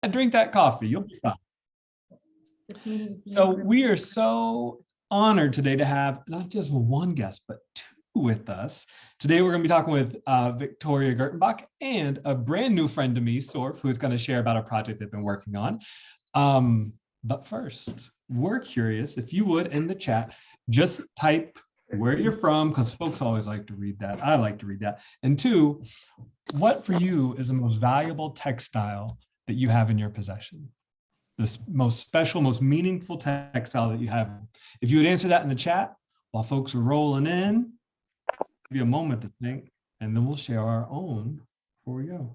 Drink that coffee. You'll be fine. So we are so honored today to have not just one guest, but two with us. Today, we're going to be talking with Victoria Gertenbach and a brand new friend to me, Sorf, who's going to share about a project they've been working on. But first, we're curious, if you would, in the chat, just type where you're from, because folks always like to read that. I like to read that. And two, what for you is the most valuable textile that you have in your possession? This most special, most meaningful textile that you have. If you would answer that in the chat while folks are rolling in, give you a moment to think, and then we'll share our own before we go.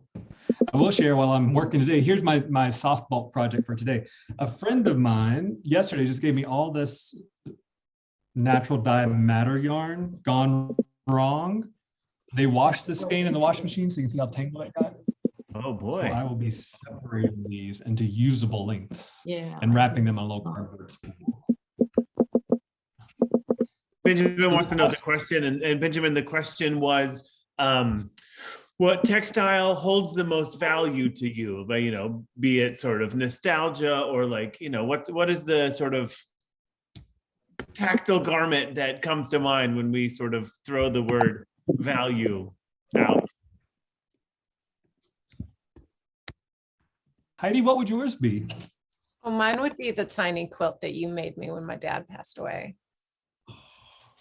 I will share while I'm working today. Here's my soft bulk project for today. A friend of mine yesterday just gave me all this natural dye matter yarn gone wrong. They washed the skein in the washing machine, so you can see how tangled it got. Oh boy. So I will be separating these into usable lengths and wrapping them on a low cardboard spool. Benjamin wants to know the question, and Benjamin, the question was, what textile holds the most value to you? But be it sort of nostalgia or what is the sort of tactile garment that comes to mind when we sort of throw the word value out? Heidi, what would yours be? Well, mine would be the tiny quilt that you made me when my dad passed away.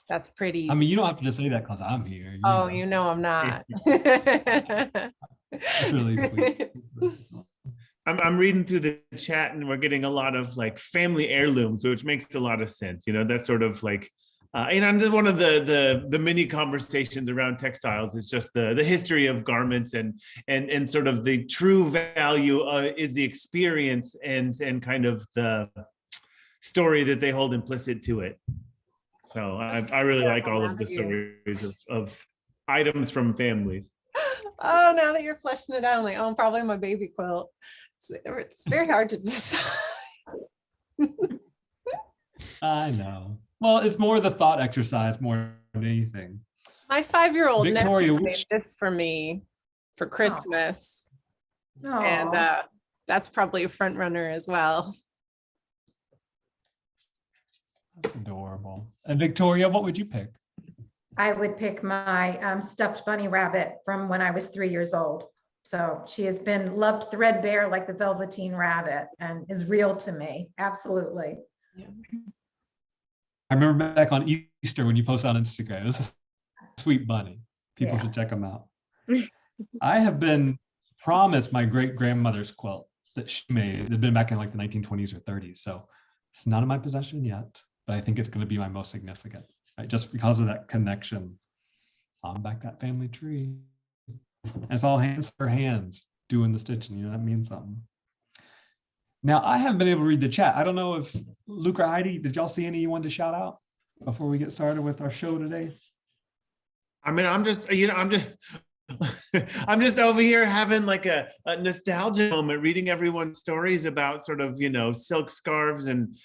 That's pretty easy. I mean, you don't have to just say that because I'm here. You know I'm not. That's really sweet. I'm reading through the chat, and we're getting a lot of family heirlooms, which makes a lot of sense. That's sort of and one of the many conversations around textiles is just the history of garments and sort of the true value is the experience and kind of the story that they hold implicit to it. So I really like all of the stories of items from families. Oh, now that you're fleshing it out, I'm like, oh, probably my baby quilt. It's very hard to decide. I know. Well, it's more the thought exercise more than anything. My 5-year-old Victoria, nephew made this for me for Christmas. And that's probably a front runner as well. That's adorable. And Victoria, what would you pick? I would pick my stuffed bunny rabbit from when I was 3 years old. So she has been loved threadbare like the Velveteen Rabbit and is real to me. Absolutely. Yeah. I remember back on Easter when you posted on Instagram. This is a sweet bunny. People should check them out. I have been promised my great-grandmother's quilt that she made. They've been back in the 1920s or 30s. So it's not in my possession yet, but I think it's going to be my most significant, right? Just because of that connection on back that family tree. And it's all hands for hands doing the stitching. That means something. Now, I haven't been able to read the chat. I don't know if Luke or Heidi, did y'all see any you wanted to shout out before we get started with our show today? I mean, I'm just I'm just over here having a nostalgia moment, reading everyone's stories about sort of, silk scarves and,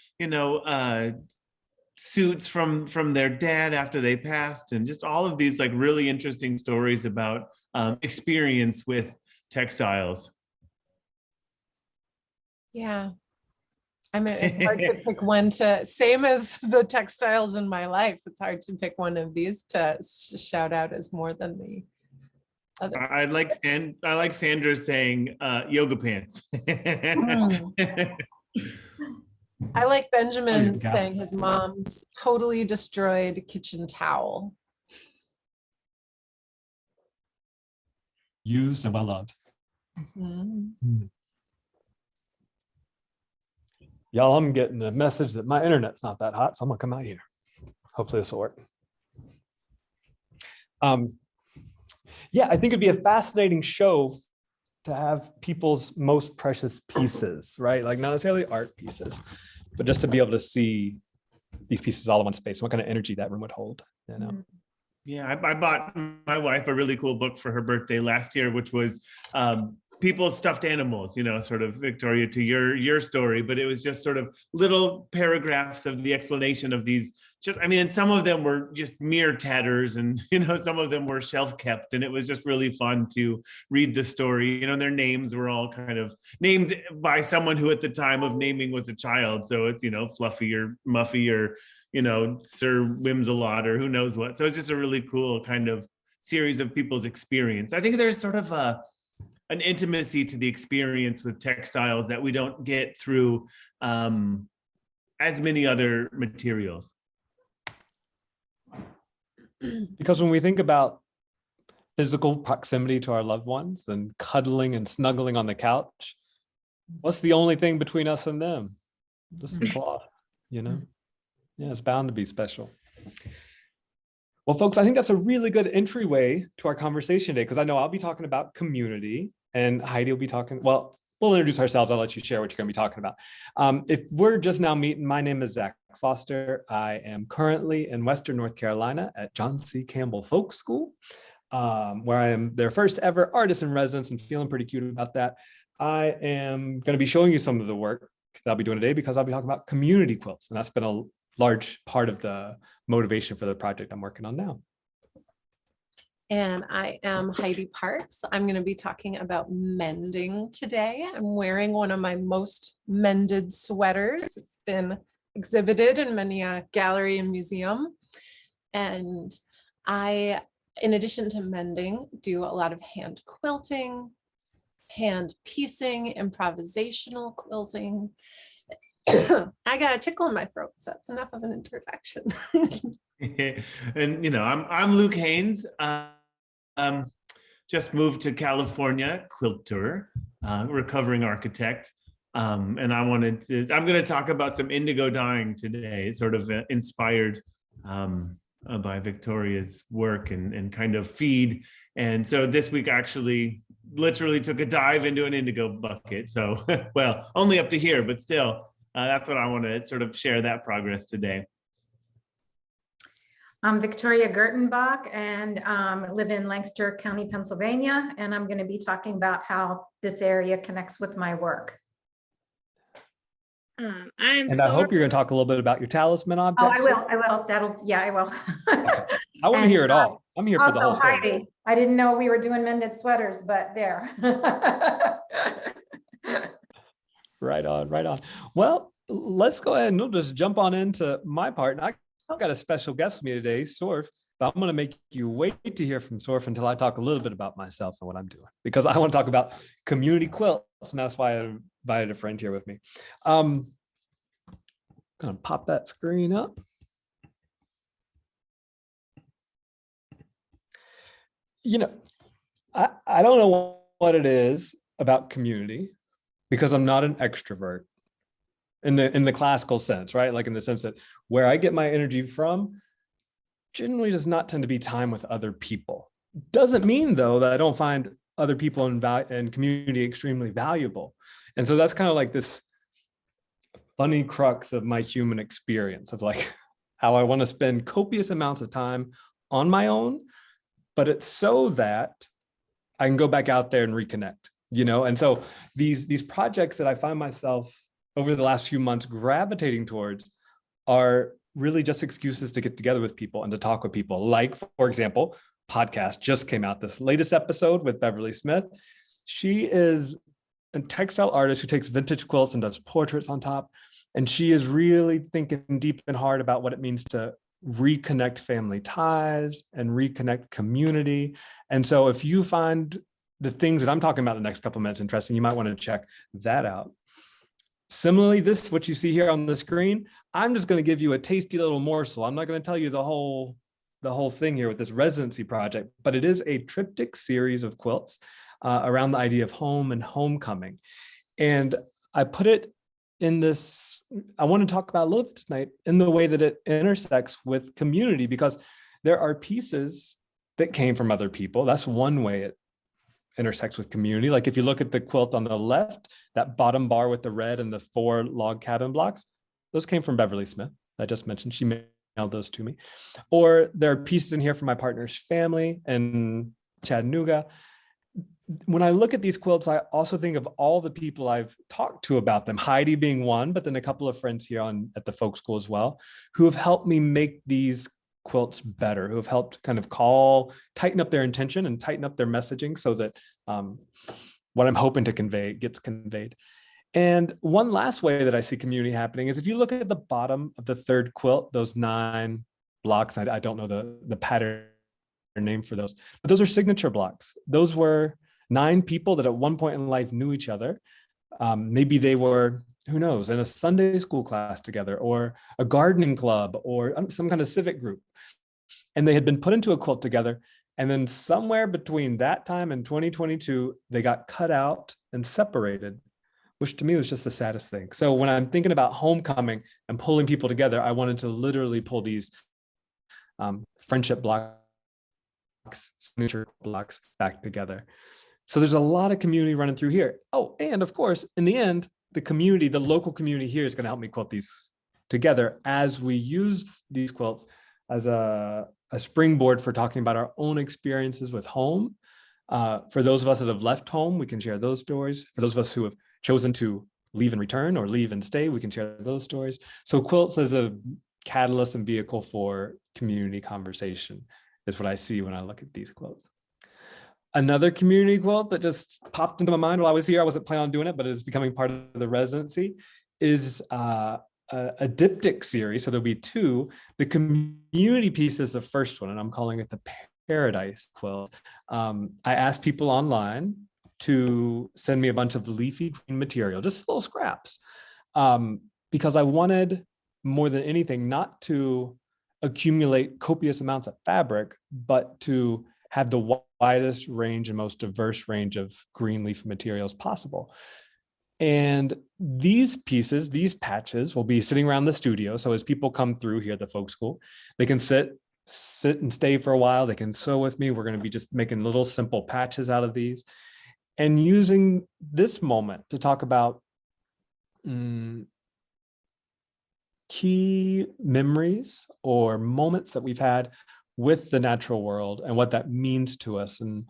suits from their dad after they passed, and just all of these really interesting stories about experience with textiles. Yeah. I mean, it's hard to pick one same as the textiles in my life. It's hard to pick one of these to shout out as more than the other. I like Sandra saying yoga pants. I like Benjamin saying his mom's totally destroyed kitchen towel. Used and well loved. Y'all, I'm getting a message that my internet's not that hot, so I'm gonna come out here. Hopefully this will work. Yeah, I think it'd be a fascinating show to have people's most precious pieces, right? Not necessarily art pieces, but just to be able to see these pieces all in one space, what kind of energy that room would hold, Yeah, I bought my wife a really cool book for her birthday last year, which was people stuffed animals, sort of, Victoria, to your story, but it was just sort of little paragraphs of the explanation of these, and some of them were just mere tatters, and some of them were shelf kept, and it was just really fun to read the story. Their names were all kind of named by someone who at the time of naming was a child, so it's Fluffy or Muffy or Sir Whimsalot or who knows what. So it's just a really cool kind of series of people's experience. I think there's sort of an intimacy to the experience with textiles that we don't get through as many other materials. Because when we think about physical proximity to our loved ones and cuddling and snuggling on the couch, what's the only thing between us and them? Just some cloth, Yeah, it's bound to be special. Well, folks, I think that's a really good entryway to our conversation today, because I know I'll be talking about community and Heidi will be talking, well, we'll introduce ourselves. I'll let you share what you're going to be talking about. If we're just now meeting, my name is Zach Foster. I am currently in Western North Carolina at John C. Campbell Folk School, where I am their first ever artist in residence, and feeling pretty cute about that. I am going to be showing you some of the work that I'll be doing today, because I'll be talking about community quilts, and that's been a large part of the motivation for the project I'm working on now. And I am Heidi Parks. I'm going to be talking about mending today. I'm wearing one of my most mended sweaters. It's been exhibited in many a gallery and museum. And I, in addition to mending, do a lot of hand quilting, hand piecing, improvisational quilting. I got a tickle in my throat, so that's enough of an introduction. And I'm Luke Haynes. Just moved to California, quilter, recovering architect, and I'm going to talk about some indigo dyeing today. It's sort of inspired by Victoria's work and kind of feed. And so this week actually literally took a dive into an indigo bucket. So, well, only up to here, but still. That's what I want to sort of share that progress today. I'm Victoria Gertenbach and live in Lancaster County, Pennsylvania, and I'm going to be talking about how this area connects with my work. I hope you're going to talk a little bit about your talisman objects. Oh, I will. I will. Okay. I want to hear it all. I'm here for the whole thing. Heidi, I didn't know we were doing mended sweaters, but there. Right on, right on. Well, let's go ahead and we'll just jump on into my part. And I've got a special guest with me today, Sorf, but I'm going to make you wait to hear from Sorf until I talk a little bit about myself and what I'm doing, because I want to talk about community quilts, and that's why I invited a friend here with me. I'm going to pop that screen up. I don't know what it is about community, because I'm not an extrovert in the classical sense, right? Like in the sense that where I get my energy from generally does not tend to be time with other people. Doesn't mean though that I don't find other people in community extremely valuable. And so that's kind of like this funny crux of my human experience of like how I want to spend copious amounts of time on my own, but it's so that I can go back out there and reconnect. And so these projects that I find myself over the last few months gravitating towards are really just excuses to get together with people and to talk with people. Like, for example, podcast just came out, this latest episode with Beverly Smith. She is a textile artist who takes vintage quilts and does portraits on top. And she is really thinking deep and hard about what it means to reconnect family ties and reconnect community. And so if you find the things that I'm talking about in the next couple of minutes interesting, you might want to check that out. Similarly, this, what you see here on the screen, I'm just going to give you a tasty little morsel. I'm not going to tell you the whole thing here with this residency project, but it is a triptych series of quilts around the idea of home and homecoming. And I put it in this, I want to talk about a little bit tonight in the way that it intersects with community, because there are pieces that came from other people. That's one way it intersects with community. Like if you look at the quilt on the left, that bottom bar with the red and the 4 log cabin blocks, those came from Beverly Smith. I just mentioned, she mailed those to me. Or there are pieces in here from my partner's family in Chattanooga. when I look at these quilts, I also think of all the people I've talked to about them, Heidi being one, but then a couple of friends here at the folk school as well, who have helped me make these quilts better, who have helped kind of tighten up their intention and tighten up their messaging so that what I'm hoping to convey gets conveyed. And one last way that I see community happening is if you look at the bottom of the third quilt, those 9 blocks, I don't know the pattern name for those, but those are signature blocks. Those were 9 people that at one point in life knew each other. Maybe they were, who knows, in a Sunday school class together, or a gardening club, or some kind of civic group. And they had been put into a quilt together. And then somewhere between that time and 2022, they got cut out and separated, which to me was just the saddest thing. So when I'm thinking about homecoming and pulling people together, I wanted to literally pull these friendship blocks, signature blocks back together. So there's a lot of community running through here. Oh, and of course, in the end, the local community here is going to help me quilt these together as we use these quilts as a springboard for talking about our own experiences with home. For those of us that have left home, we can share those stories. For those of us who have chosen to leave and return or leave and stay, we can share those stories. So quilts as a catalyst and vehicle for community conversation is what I see when I look at these quilts. Another community quilt that just popped into my mind while I was here, I wasn't planning on doing it, but it's becoming part of the residency, is a diptych series. So there'll be 2. The community piece is the first one, and I'm calling it the Paradise quilt. I asked people online to send me a bunch of leafy green material, just little scraps, because I wanted more than anything not to accumulate copious amounts of fabric, but to have the widest range and most diverse range of green leaf materials possible. And these pieces, these patches will be sitting around the studio. So as people come through here at the folk school, they can sit and stay for a while. They can sew with me. We're going to be just making little simple patches out of these and using this moment to talk about key memories or moments that we've had with the natural world and what that means to us and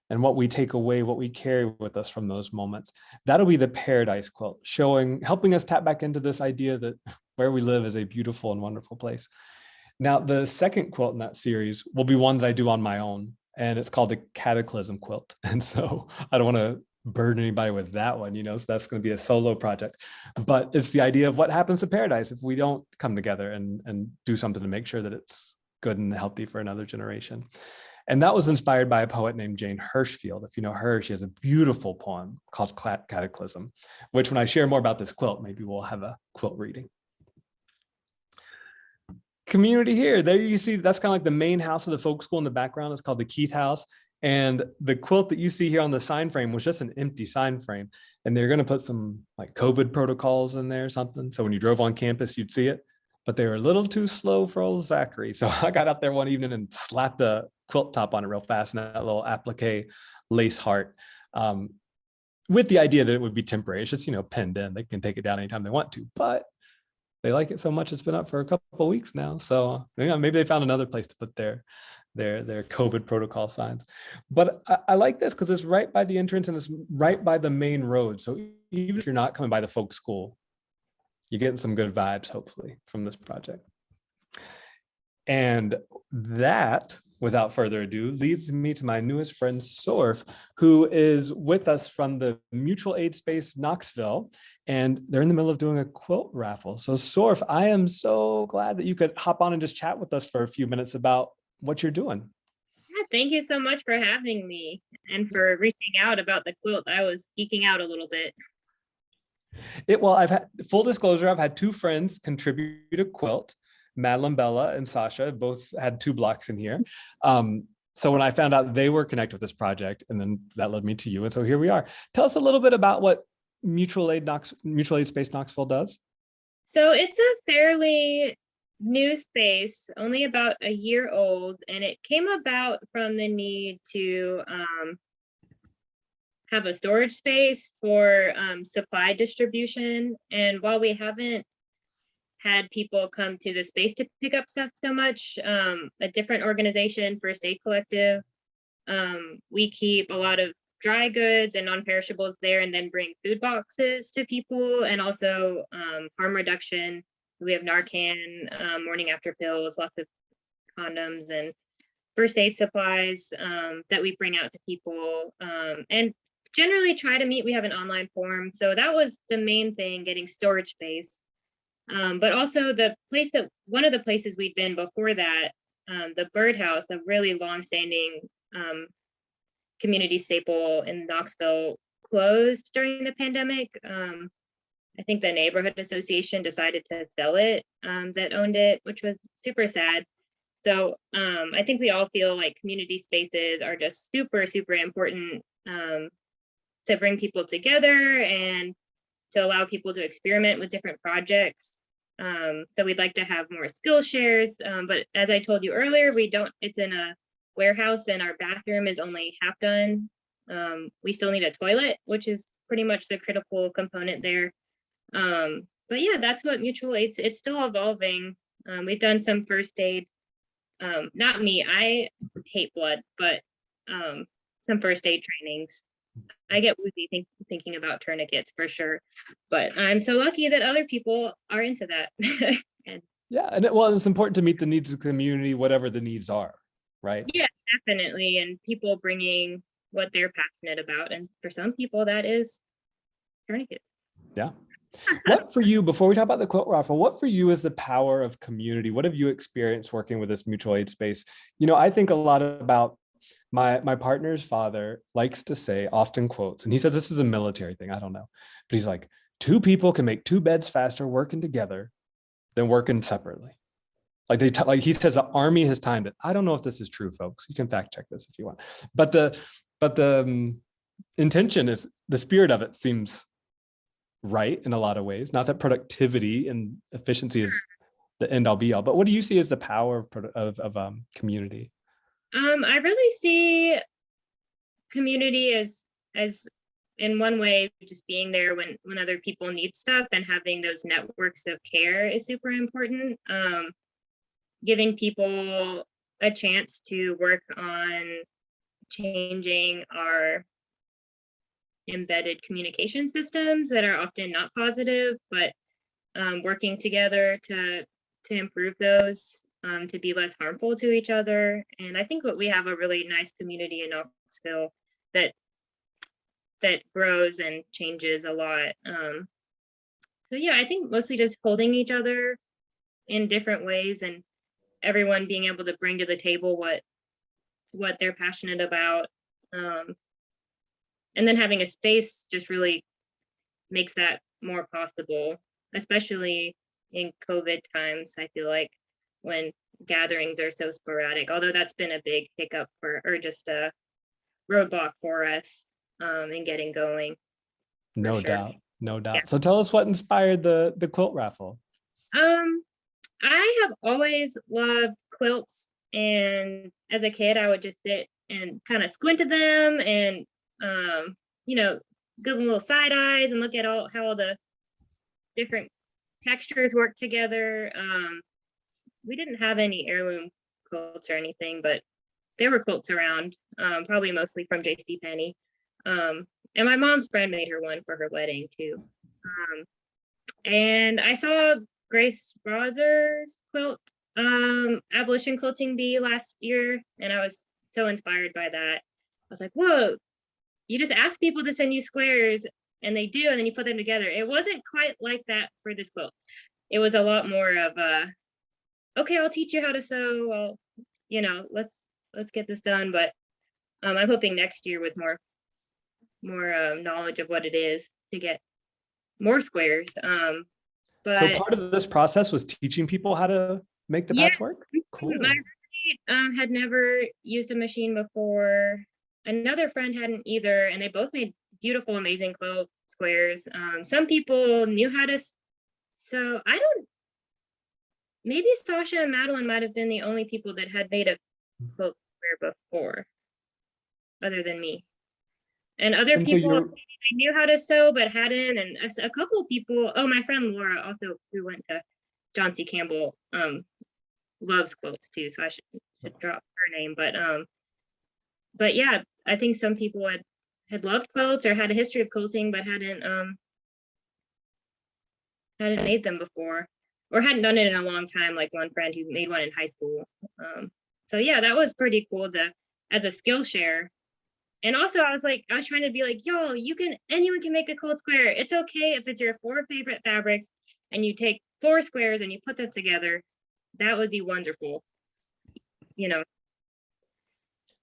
what we take away, what we carry with us from those moments. That'll be the Paradise quilt, helping us tap back into this idea that where we live is a beautiful and wonderful place. Now, the second quilt in that series will be one that I do on my own, and it's called the Cataclysm quilt. And so I don't want to burden anybody with that one, so that's going to be a solo project. But it's the idea of what happens to paradise if we don't come together and do something to make sure that it's good and healthy for another generation. And that was inspired by a poet named Jane Hirschfield. If you know her, she has a beautiful poem called Cataclysm, which when I share more about this quilt, maybe we'll have a quilt reading. Community here, there you see, that's kind of like the main house of the folk school in the background. It's called the Keith House. And the quilt that you see here on the sign frame was just an empty sign frame. And they're going to put some like COVID protocols in there or something. So when you drove on campus, you'd see it. But they were a little too slow for old Zachary. So I got out there one evening and slapped a quilt top on it real fast and that little applique lace heart with the idea that it would be temporary. It's just, pinned in. They can take it down anytime they want to. But they like it so much, it's been up for a couple of weeks now. So maybe they found another place to put their COVID protocol signs. But I like this because it's right by the entrance and it's right by the main road. So even if you're not coming by the folk school, you're getting some good vibes, hopefully, from this project. And that, without further ado, leads me to my newest friend, Sorf, who is with us from the mutual aid space, Knoxville, and they're in the middle of doing a quilt raffle. So Sorf, I am so glad that you could hop on and just chat with us for a few minutes about what you're doing. Yeah, thank you so much for having me and for reaching out about the quilt. I was geeking out a little bit. Well, I've had full disclosure, I've had 2 friends contribute a quilt. Madeline, Bella, and Sasha both had 2 blocks in here. So when I found out they were connected with this project, and then that led me to you. And so here we are. Tell us a little bit about what Mutual Aid Space Knoxville does. So it's a fairly new space, only about a year old, and it came about from the need to have a storage space for supply distribution. And while we haven't had people come to the space to pick up stuff so much, a different organization, First Aid Collective, we keep a lot of dry goods and non-perishables there, and then bring food boxes to people, and also harm reduction. We have Narcan, morning after pills, lots of condoms and first aid supplies that we bring out to people, and generally try to meet. We have an online form, so that was the main thing, getting storage space. But also one of the places we'd been before that, the Birdhouse, a really long-standing community staple in Knoxville, closed during the pandemic. I think the neighborhood association decided to sell it, that owned it, which was super sad. So I think we all feel like community spaces are just super, super important to bring people together and to allow people to experiment with different projects. So we'd like to have more skill shares, but as I told you earlier, it's in a warehouse and our bathroom is only half done. We still need a toilet, which is pretty much the critical component there. But yeah, that's what mutual aid's, it's still evolving. We've done some first aid. Not me, I hate blood, but some first aid trainings. I get woozy thinking about tourniquets for sure, but I'm so lucky that other people are into that. Yeah, and it's important to meet the needs of the community, whatever the needs are, right? Yeah, definitely, and people bringing what they're passionate about, and for some people that is tourniquets. Yeah. What for you, before we talk about the quilt raffle, what for you is the power of community? What have you experienced working with this mutual aid space? You know, I think a lot about my partner's father likes to say, often quotes, and he says this is a military thing, I don't know, but he's like, 2 people can make 2 beds faster working together than working separately. Like like he says, the army has timed it. I don't know if this is true, folks. You can fact check this if you want, but the intention is, the spirit of it seems right in a lot of ways. Not that productivity and efficiency is the end all be all, but what do you see as the power of community? I really see community as in one way, just being there when other people need stuff, and having those networks of care is super important. Giving people a chance to work on changing our embedded communication systems that are often not positive, but working together to improve those, to be less harmful to each other. And I think we have a really nice community in Knoxville that grows and changes a lot. So yeah, I think mostly just holding each other in different ways, and everyone being able to bring to the table what they're passionate about. And then having a space just really makes that more possible, especially in COVID times. I feel like when gatherings are so sporadic, although that's been a big hiccup or just a roadblock for us in getting going. No sure. doubt, no doubt. Yeah. So tell us what inspired the quilt raffle. I have always loved quilts, and as a kid, I would just sit and kind of squint at them and give them little side eyes and look at how all the different textures work together. We didn't have any heirloom quilts or anything, but there were quilts around, probably mostly from JCPenney. And my mom's friend made her one for her wedding too. And I saw Grace Brothers quilt, abolition quilting bee last year, and I was so inspired by that. I was like, whoa, you just ask people to send you squares and they do, and then you put them together. It wasn't quite like that for this quilt. It was a lot more of okay, I'll teach you how to sew. Let's get this done. But I'm hoping next year with more knowledge of what it is to get more squares. But so part of this process was teaching people how to make the patchwork? Cool. My roommate had never used a machine before. Another friend hadn't either, and they both made beautiful, amazing quilt squares. Some people knew how to sew. Maybe Sasha and Madeline might have been the only people that had made a quilt square before, other than me. And other people I knew how to sew but hadn't, and a couple of people. Oh, my friend Laura, also who went to John C. Campbell, loves quilts too, so I should drop her name. But yeah, I think some people had loved quilts or had a history of quilting, but hadn't made them before, or hadn't done it in a long time, like one friend who made one in high school. So yeah, that was pretty cool to as a skill share. And also I was trying to be like, yo, anyone can make a quilt square. It's okay if it's your 4 favorite fabrics and you take 4 squares and you put them together. That would be wonderful. You know.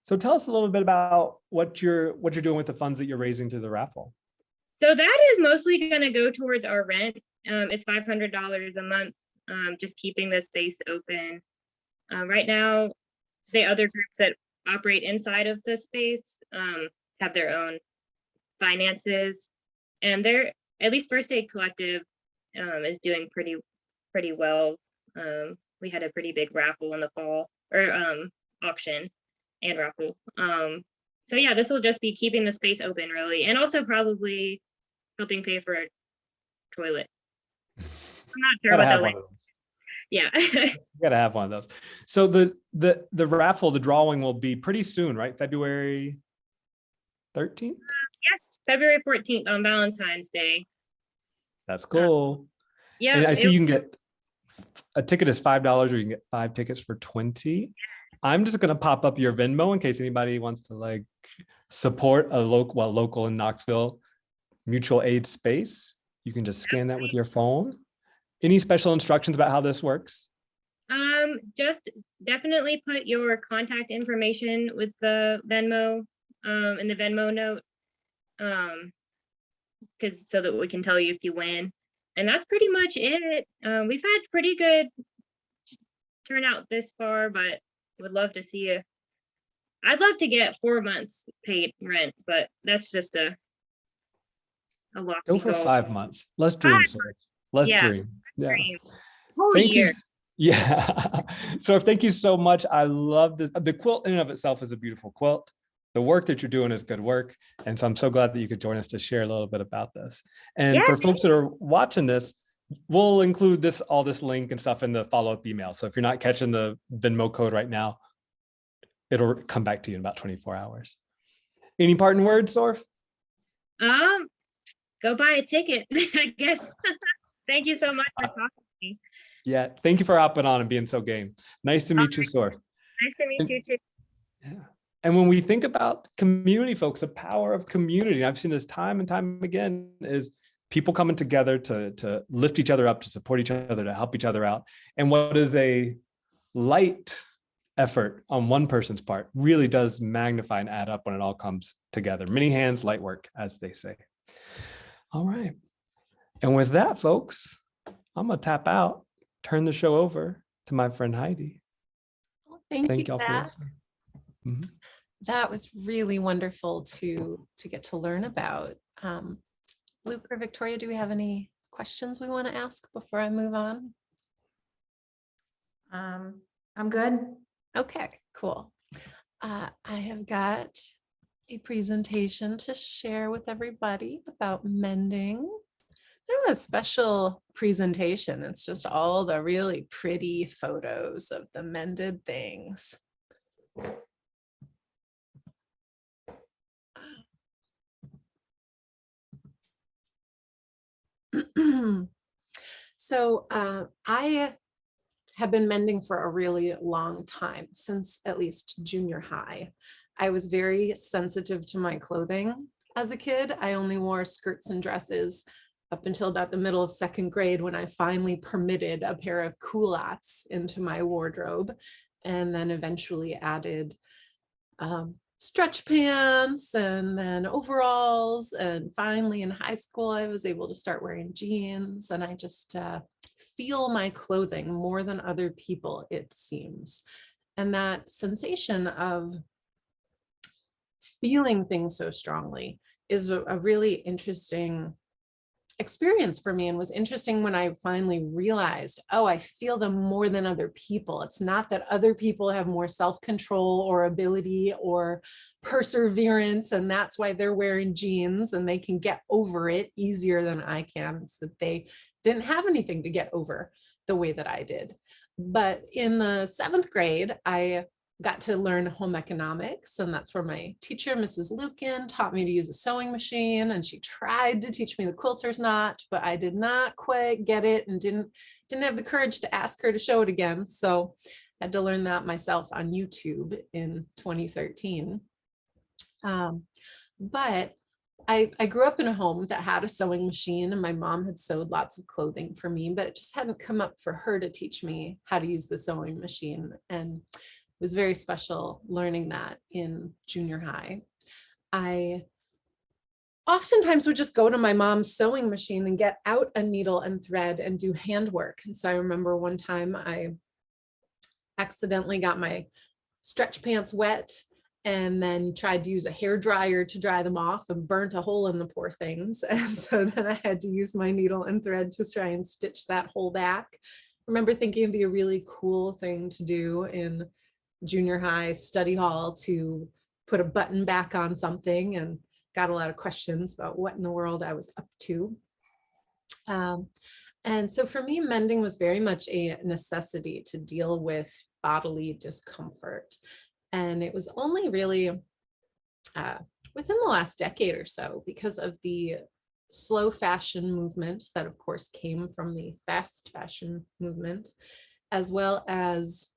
So tell us a little bit about what you're doing with the funds that you're raising through the raffle. So that is mostly going to go towards our rent. It's $500 a month, just keeping the space open. Right now, the other groups that operate inside of the space have their own finances, and they're, at least First Aid Collective is doing pretty well. We had a pretty big raffle in the fall, or auction and raffle. So yeah, this will just be keeping the space open really, and also probably helping pay for a toilet. I'm not sure Gotta what have the one of those. yeah. You gotta have one of those. So the raffle, the drawing will be pretty soon, right? February 13th? Yes, February 14th on Valentine's Day. That's cool. Yeah, And I see you can get a ticket is $5, or you can get 5 tickets for 20. I'm just gonna pop up your Venmo in case anybody wants to like support a local in Knoxville mutual aid space. You can just scan that with your phone. Any special instructions about how this works? just definitely put your contact information with the Venmo in the Venmo note, because so that we can tell you if you win. And that's pretty much it. We've had pretty good turnout this far, but would love to see I'd love to get 4 months paid rent, but that's just a lofty Go for goal. 5 months. Let's dream. Let's Yeah, dream. Yeah. Dream. Whole Thank you. year. Yeah. So thank you so much. I love this. The quilt in and of itself is a beautiful quilt. The work that you're doing is good work. And so I'm so glad that you could join us to share a little bit about this. And Yeah. for folks that are watching this, we'll include all this link and stuff in the follow-up email. So if you're not catching the Venmo code right now, it'll come back to you in about 24 hours. Any parting words, Sorf? Go buy a ticket, I guess. Thank you so much for talking to me. Yeah. Thank you for hopping on and being so game. Nice to meet you, Sorf. Nice to meet you too. Yeah. And when we think about community, folks, the power of community, I've seen this time and time again, is people coming together to lift each other up, to support each other, to help each other out. And what is a light effort on one person's part really does magnify and add up when it all comes together. Many hands, light work, as they say. All right. And with that, folks, I'm going to tap out, turn the show over to my friend Heidi. Thank you, y'all for Zach. listening. Mhm. That was really wonderful to get to learn about. Luke or Victoria, do we have any questions we want to ask before I move on? I'm good. Okay, cool. I have got a presentation to share with everybody about mending. Not a special presentation. It's just all the really pretty photos of the mended things. So I have been mending for a really long time, since at least junior high. I was very sensitive to my clothing as a kid. I only wore skirts and dresses up until about the middle of second grade, when I finally permitted a pair of culottes into my wardrobe, and then eventually added stretch pants and then overalls. And finally in high school, I was able to start wearing jeans, and I just feel my clothing more than other people, it seems. And that sensation of feeling things so strongly is a really interesting experience for me, and was interesting when I finally realized, oh, I feel them more than other people. It's not that other people have more self-control or ability or perseverance, and that's why they're wearing jeans and they can get over it easier than I can. It's that they didn't have anything to get over the way that I did. But in the 7th grade, I got to learn home economics, and that's where my teacher, Mrs. Lucan, taught me to use a sewing machine, and she tried to teach me the quilter's knot, but I did not quite get it and didn't have the courage to ask her to show it again. So I had to learn that myself on YouTube in 2013. But I grew up in a home that had a sewing machine, and my mom had sewed lots of clothing for me, but it just hadn't come up for her to teach me how to use the sewing machine. And it was very special learning that in junior high. I oftentimes would just go to my mom's sewing machine and get out a needle and thread and do handwork. And so I remember one time I accidentally got my stretch pants wet and then tried to use a hair dryer to dry them off and burnt a hole in the poor things. And so then I had to use my needle and thread to try and stitch that hole back. I remember thinking it'd be a really cool thing to do in junior high study hall, to put a button back on something, and got a lot of questions about what in the world I was up to. And so for me, mending was very much a necessity to deal with bodily discomfort. And it was only really within the last decade or so, because of the slow fashion movement that of course came from the fast fashion movement, as well as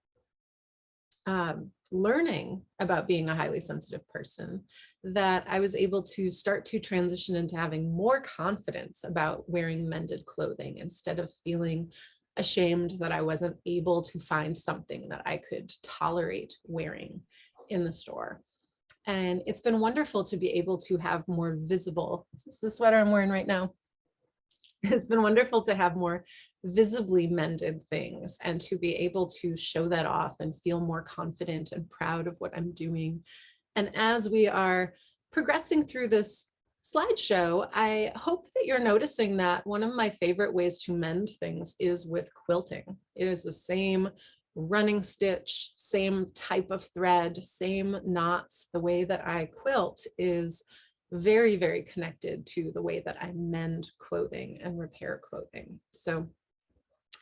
learning about being a highly sensitive person, that I was able to start to transition into having more confidence about wearing mended clothing, instead of feeling ashamed that I wasn't able to find something that I could tolerate wearing in the store. And it's been wonderful to be able to have more visible, this is the sweater I'm wearing right now. It's been wonderful to have more visibly mended things and to be able to show that off and feel more confident and proud of what I'm doing. And as we are progressing through this slideshow, I hope that you're noticing that one of my favorite ways to mend things is with quilting. It is the same running stitch, same type of thread, same knots. The way that I quilt is very, very connected to the way that I mend clothing and repair clothing. So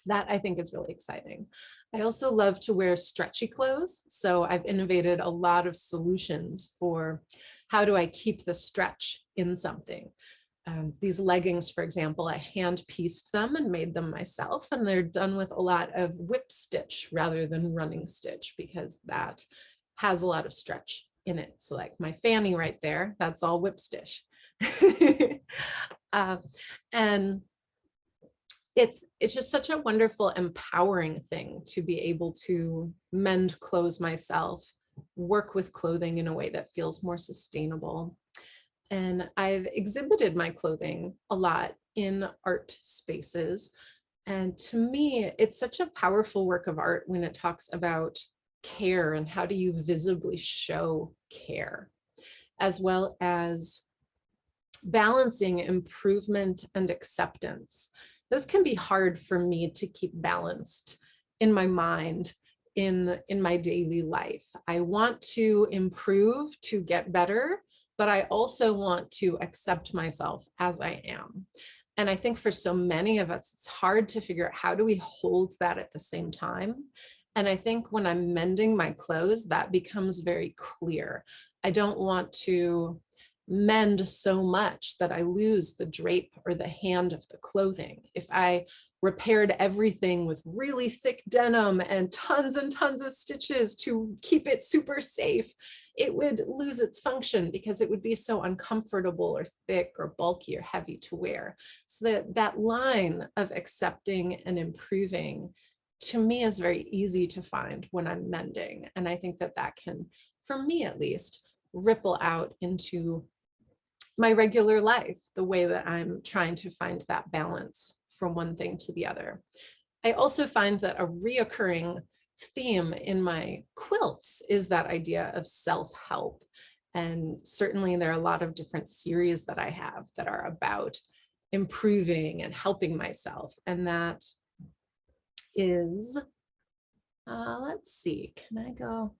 that I think is really exciting. I also love to wear stretchy clothes. So I've innovated a lot of solutions for how do I keep the stretch in something. These leggings, for example, I hand pieced them and made them myself, and they're done with a lot of whip stitch rather than running stitch, because that has a lot of stretch in it. So like my fanny right there, that's all whip stitch. And it's just such a wonderful, empowering thing to be able to mend clothes myself, work with clothing in a way that feels more sustainable. And I've exhibited my clothing a lot in art spaces. And to me, it's such a powerful work of art when it talks about care and how do you visibly show care, as well as balancing improvement and acceptance. Those can be hard for me to keep balanced in my mind, in my daily life. I want to improve, to get better, but I also want to accept myself as I am. And I think for so many of us, it's hard to figure out how do we hold that at the same time. And I think when I'm mending my clothes, that becomes very clear. I don't want to mend so much that I lose the drape or the hand of the clothing. If I repaired everything with really thick denim and tons of stitches to keep it super safe, it would lose its function because it would be so uncomfortable or thick or bulky or heavy to wear. So that line of accepting and improving, to me, is very easy to find when I'm mending. And I think that that can, for me at least, ripple out into my regular life, the way that I'm trying to find that balance from one thing to the other. I also find that a reoccurring theme in my quilts is that idea of self-help. And certainly there are a lot of different series that I have that are about improving and helping myself. And that is, let's see, can I go?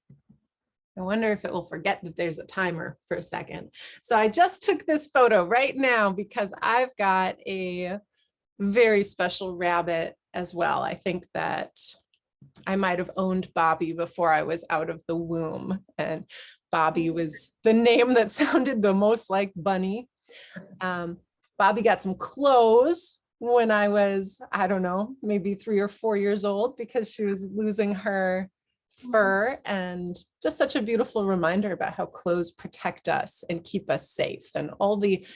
I wonder if it will forget that there's a timer for a second. So I just took this photo right now because I've got a very special rabbit as well. I think that I might have owned Bobby before I was out of the womb, and Bobby was the name that sounded the most like Bunny. Bobby got some clothes when I was, I don't know, maybe 3 or 4 years old, because she was losing her fur, and just such a beautiful reminder about how clothes protect us and keep us safe, and all the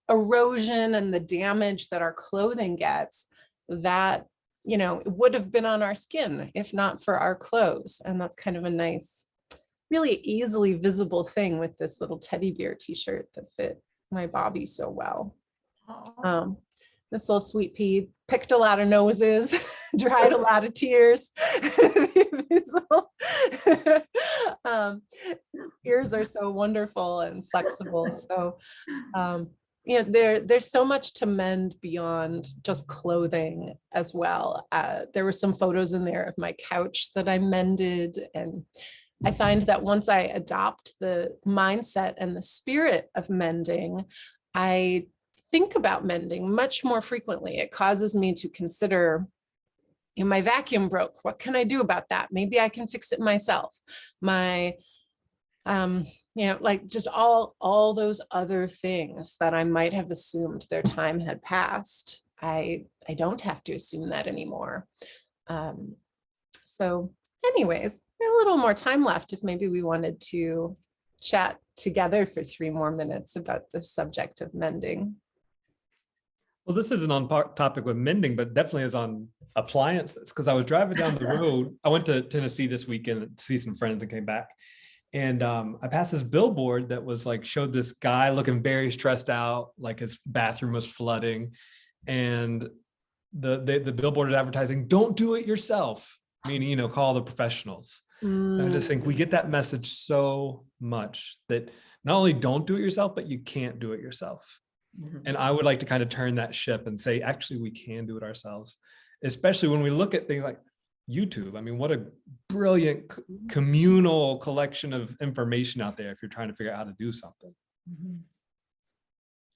erosion and the damage that our clothing gets that, you know, it would have been on our skin if not for our clothes. And that's kind of a nice, really easily visible thing with this little teddy bear t-shirt that fit my Bobby so well. This little sweet pea picked a lot of noses, dried a lot of tears. These little, ears are so wonderful and flexible. So, you know, there's so much to mend beyond just clothing as well. There were some photos in there of my couch that I mended, and I find that once I adopt the mindset and the spirit of mending, I think about mending much more frequently. It causes me to consider, you know, my vacuum broke. What can I do about that? Maybe I can fix it myself. My, you know, like just all those other things that I might have assumed their time had passed. I don't have to assume that anymore. So anyways, we have a little more time left if maybe we wanted to chat together for 3 more minutes about the subject of mending. Well, this isn't on topic with mending, but definitely is on appliances. Because I was driving down the road. I went to Tennessee this weekend to see some friends and came back. And I passed this billboard that was like, showed this guy looking very stressed out, like his bathroom was flooding. And the billboard is advertising, don't do it yourself, meaning, you know, call the professionals. And I just think we get that message so much, that not only don't do it yourself, but you can't do it yourself. And I would like to kind of turn that ship and say, actually, we can do it ourselves, especially when we look at things like YouTube. I mean, what a brilliant communal collection of information out there if you're trying to figure out how to do something.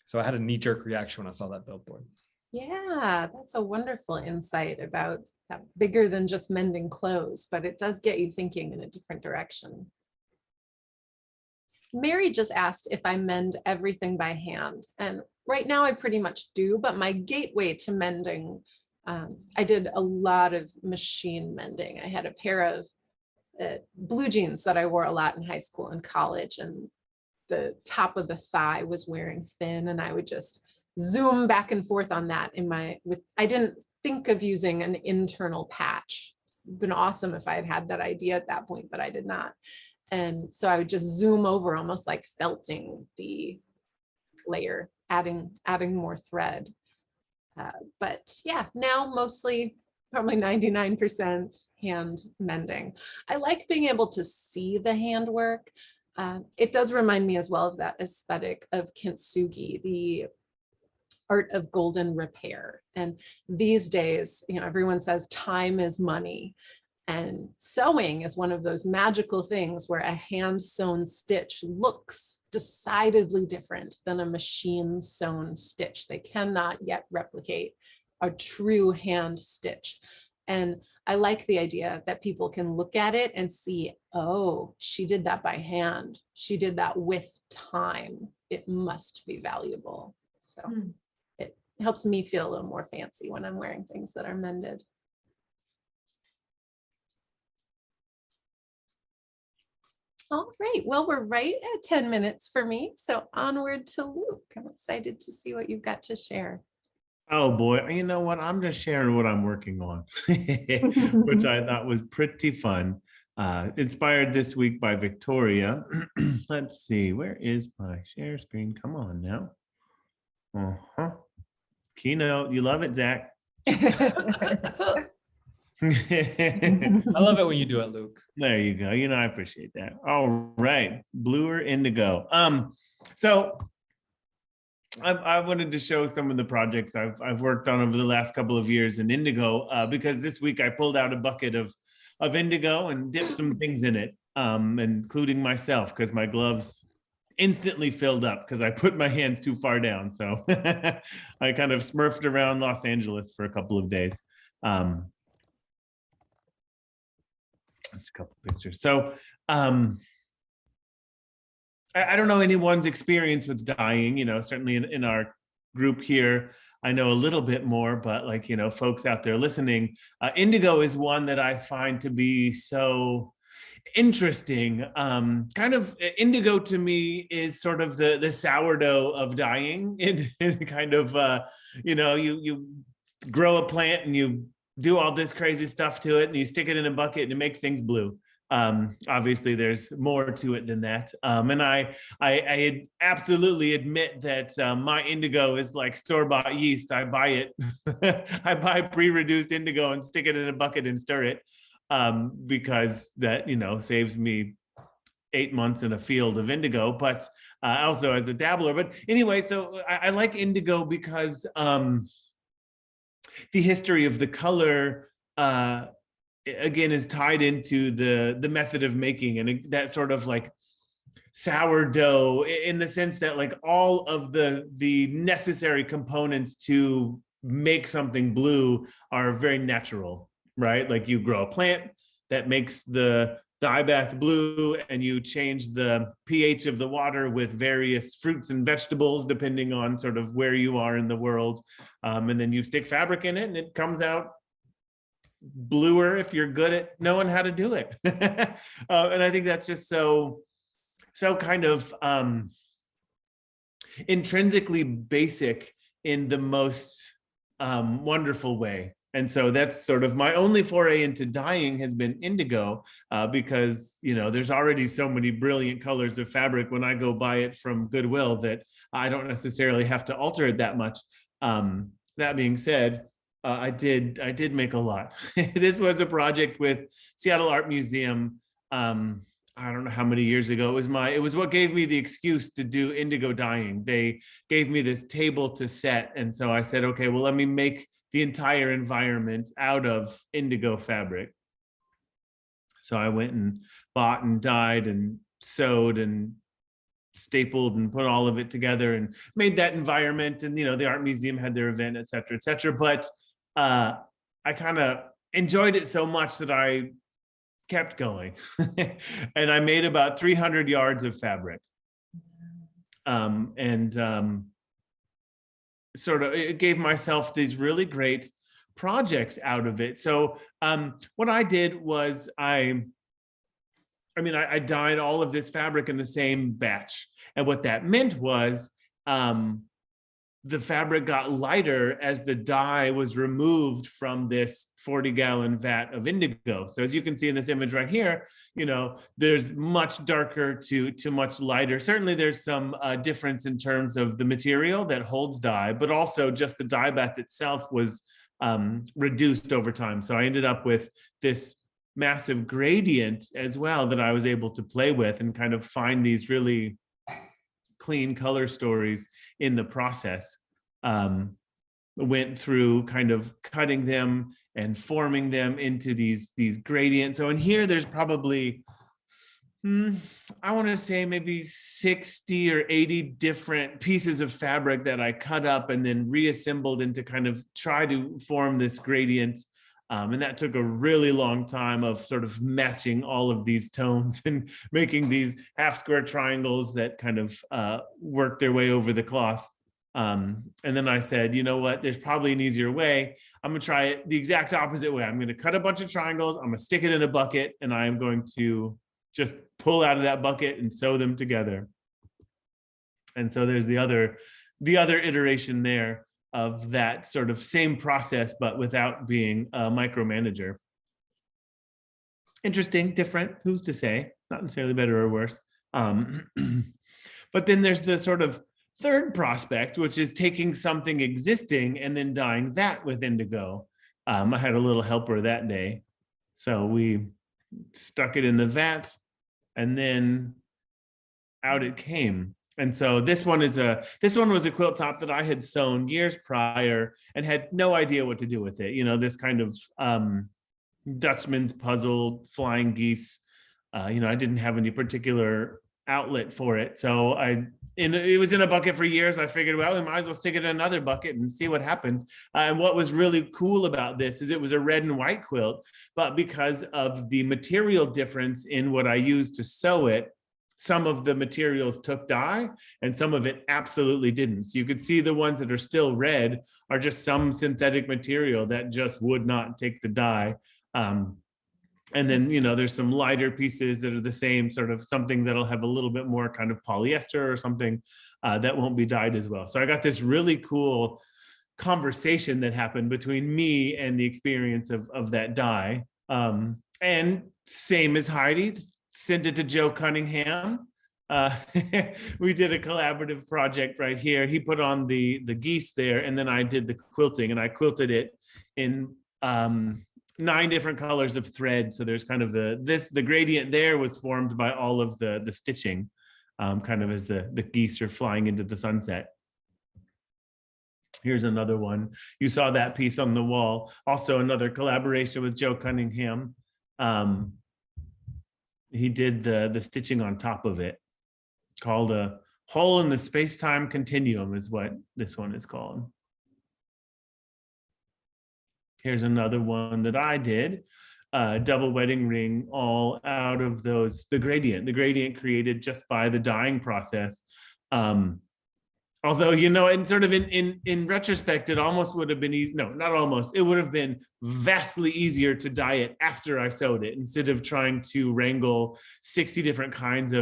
So I had a knee-jerk reaction when I saw that billboard. Yeah, that's a wonderful insight about that, bigger than just mending clothes, but it does get you thinking in a different direction. Mary just asked if I mend everything by hand, and right now I pretty much do, but my gateway to mending, I did a lot of machine mending. I had a pair of blue jeans that I wore a lot in high school and college, and the top of the thigh was wearing thin, and I would just zoom back and forth on that I didn't think of using an internal patch. It'd been awesome if I had had that idea at that point, but I did not. And so I would just zoom over, almost like felting the layer, adding more thread. But yeah, now mostly probably 99% hand mending. I like being able to see the handwork. It does remind me as well of that aesthetic of kintsugi, the art of golden repair. And these days, you know, everyone says time is money. And sewing is one of those magical things where a hand sewn stitch looks decidedly different than a machine sewn stitch. They cannot yet replicate a true hand stitch. And I like the idea that people can look at it and see, oh, she did that by hand. She did that with time. It must be valuable. So it helps me feel a little more fancy when I'm wearing things that are mended. All right, well, we're right at 10 minutes for me. So onward to Luke. I'm excited to see what you've got to share. Oh boy, you know what? I'm just sharing what I'm working on, which I thought was pretty fun. Inspired this week by Victoria. Let's see, where is my share screen? Come on now. Keynote, you love it, Zach. I love it when you do it, Luke. There you go. You know, I appreciate that. All right, blue or indigo. So I wanted to show some of the projects I've worked on over the last couple of years in indigo, because this week I pulled out a bucket of indigo and dipped some things in it, including myself, because my gloves instantly filled up because I put my hands too far down. So I kind of smurfed around Los Angeles for a couple of days. Just a couple pictures. So I don't know anyone's experience with dyeing, certainly in our group here, I know a little bit more, but like, folks out there listening, indigo is one that I find to be so interesting. Kind of indigo to me is sort of the sourdough of dyeing. It kind of, you grow a plant and you do all this crazy stuff to it and you stick it in a bucket and it makes things blue. Obviously there's more to it than that. And I absolutely admit that my indigo is like store-bought yeast. I buy it, I buy pre-reduced indigo and stick it in a bucket and stir it, because that, saves me 8 months in a field of indigo, but also as a dabbler. But anyway, so I like indigo because the history of the color, again, is tied into the method of making, and that sort of like sourdough, in the sense that like all of the necessary components to make something blue are very natural, right? Like you grow a plant that makes the dye bath blue, and you change the pH of the water with various fruits and vegetables depending on sort of where you are in the world, and then you stick fabric in it and it comes out bluer if you're good at knowing how to do it. And I think that's just so kind of intrinsically basic in the most wonderful way. And so that's sort of my only foray into dyeing has been indigo, because there's already so many brilliant colors of fabric when I go buy it from Goodwill that I don't necessarily have to alter it that much. That being said, I did make a lot. This was a project with Seattle Art Museum. I don't know how many years ago. It was what gave me the excuse to do indigo dyeing. They gave me this table to set, and so I said, okay, well, let me make the entire environment out of indigo fabric. So I went and bought and dyed and sewed and stapled and put all of it together and made that environment. And the art museum had their event, et cetera, et cetera. But I kind of enjoyed it so much that I kept going. And I made about 300 yards of fabric. Sort of it gave myself these really great projects out of it. So what I did was I dyed all of this fabric in the same batch. And what that meant was the fabric got lighter as the dye was removed from this 40-gallon vat of indigo. So as you can see in this image right here, there's much darker to much lighter. Certainly there's some difference in terms of the material that holds dye, but also just the dye bath itself was reduced over time. So I ended up with this massive gradient as well that I was able to play with and kind of find these really clean color stories in the process. Went through kind of cutting them and forming them into these gradients. So in here, there's probably, I want to say maybe 60 or 80 different pieces of fabric that I cut up and then reassembled into kind of try to form this gradient. And that took a really long time of sort of matching all of these tones and making these half square triangles that kind of work their way over the cloth. And then I said, you know what, there's probably an easier way. I'm gonna try it the exact opposite way. I'm gonna cut a bunch of triangles, I'm gonna stick it in a bucket, and I'm going to just pull out of that bucket and sew them together. And so there's the other iteration there of that sort of same process, but without being a micromanager. Interesting, different, who's to say? Not necessarily better or worse. But then there's the sort of third prospect, which is taking something existing and then dyeing that with indigo. I had a little helper that day. So we stuck it in the vat and then out it came. And so this one was a quilt top that I had sewn years prior and had no idea what to do with it. This kind of Dutchman's puzzle, flying geese. I didn't have any particular outlet for it. So it was in a bucket for years. I figured, well, we might as well stick it in another bucket and see what happens. And what was really cool about this is it was a red and white quilt, but because of the material difference in what I used to sew it, some of the materials took dye and some of it absolutely didn't. So you could see the ones that are still red are just some synthetic material that just would not take the dye. And then, there's some lighter pieces that are the same sort of something that'll have a little bit more kind of polyester or something that won't be dyed as well. So I got this really cool conversation that happened between me and the experience of that dye. And same as Heidi, sent it to Joe Cunningham. We did a collaborative project right here. He put on the geese there, and then I did the quilting, and I quilted it in 9 different colors of thread. So there's kind of the gradient there was formed by all of the stitching, kind of as the geese are flying into the sunset. Here's another one. You saw that piece on the wall. Also another collaboration with Joe Cunningham. He did the stitching on top of it. It's called a hole in the space-time continuum is what this one is called. Here's another one that I did, double wedding ring, all out of the gradient created just by the dyeing process. Although, and sort of in retrospect, it almost would have been easy. No, not almost. It would have been vastly easier to dye it after I sewed it instead of trying to wrangle 80 different kinds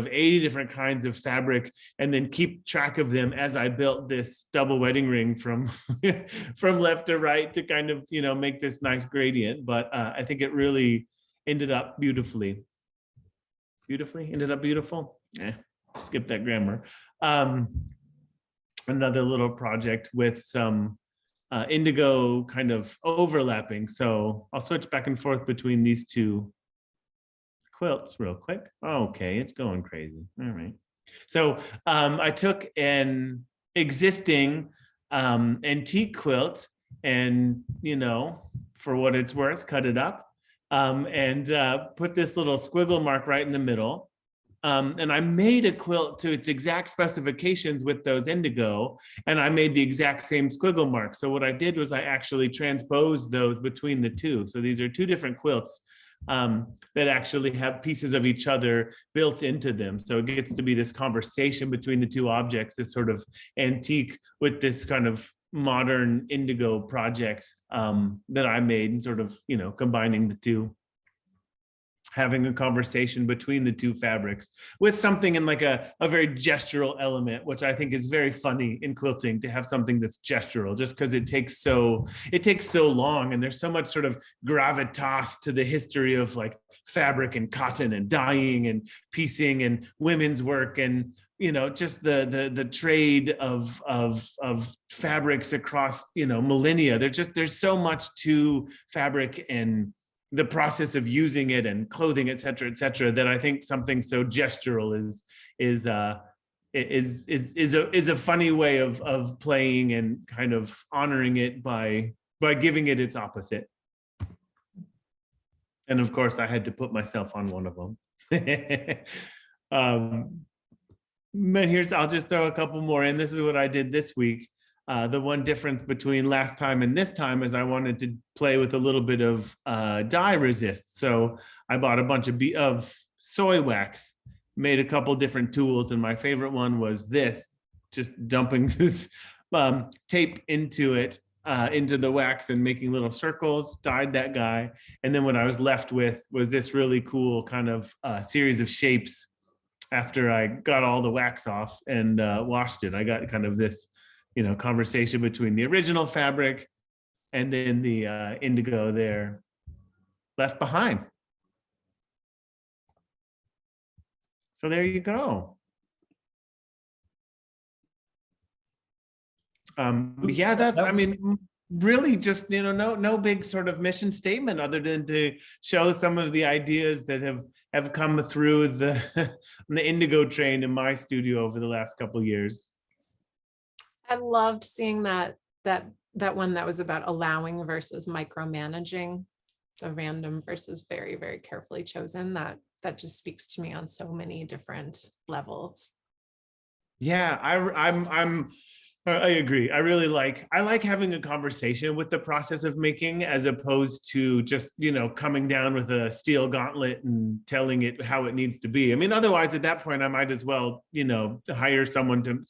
of fabric and then keep track of them as I built this double wedding ring from left to right to kind of, make this nice gradient. But I think it really ended up beautifully. Ended up beautiful. Skip that grammar. Another little project with some indigo kind of overlapping. So I'll switch back and forth between these two quilts real quick. Okay, it's going crazy. All right. So I took an existing antique quilt and, for what it's worth, cut it up and put this little squiggle mark right in the middle. And I made a quilt to its exact specifications with those indigo, and I made the exact same squiggle mark. So what I did was I actually transposed those between the two. So these are 2 different quilts that actually have pieces of each other built into them. So it gets to be this conversation between the 2 objects, this sort of antique with this kind of modern indigo project that I made, and sort of, combining the 2. Having a conversation between the 2 fabrics with something in like a very gestural element, which I think is very funny in quilting, to have something that's gestural, just because it takes so long, and there's so much sort of gravitas to the history of like fabric and cotton and dyeing and piecing and women's work, and just the trade of fabrics across millennia. There's so much to fabric and the process of using it and clothing, et cetera, that I think something so gestural is a funny way of playing and kind of honoring it by giving it its opposite. And of course, I had to put myself on one of them. But I'll just throw a couple more in. This is what I did this week. The one difference between last time and this time is I wanted to play with a little bit of dye resist. So I bought a bunch of soy wax, made a couple different tools, and my favorite one was this, just dumping this tape into it, into the wax and making little circles, dyed that guy. And then what I was left with was this really cool kind of series of shapes after I got all the wax off and washed it. I got kind of this conversation between the original fabric and then the indigo there left behind. So there you go. Yeah, that's, I mean, really just, no big sort of mission statement other than to show some of the ideas that have come through the indigo train in my studio over the last couple of years. I loved seeing that one that was about allowing versus micromanaging, the random versus very, very carefully chosen. That that just speaks to me on so many different levels. Yeah, I agree. I like having a conversation with the process of making, as opposed to just, coming down with a steel gauntlet and telling it how it needs to be. I mean, otherwise at that point, I might as well, hire someone to,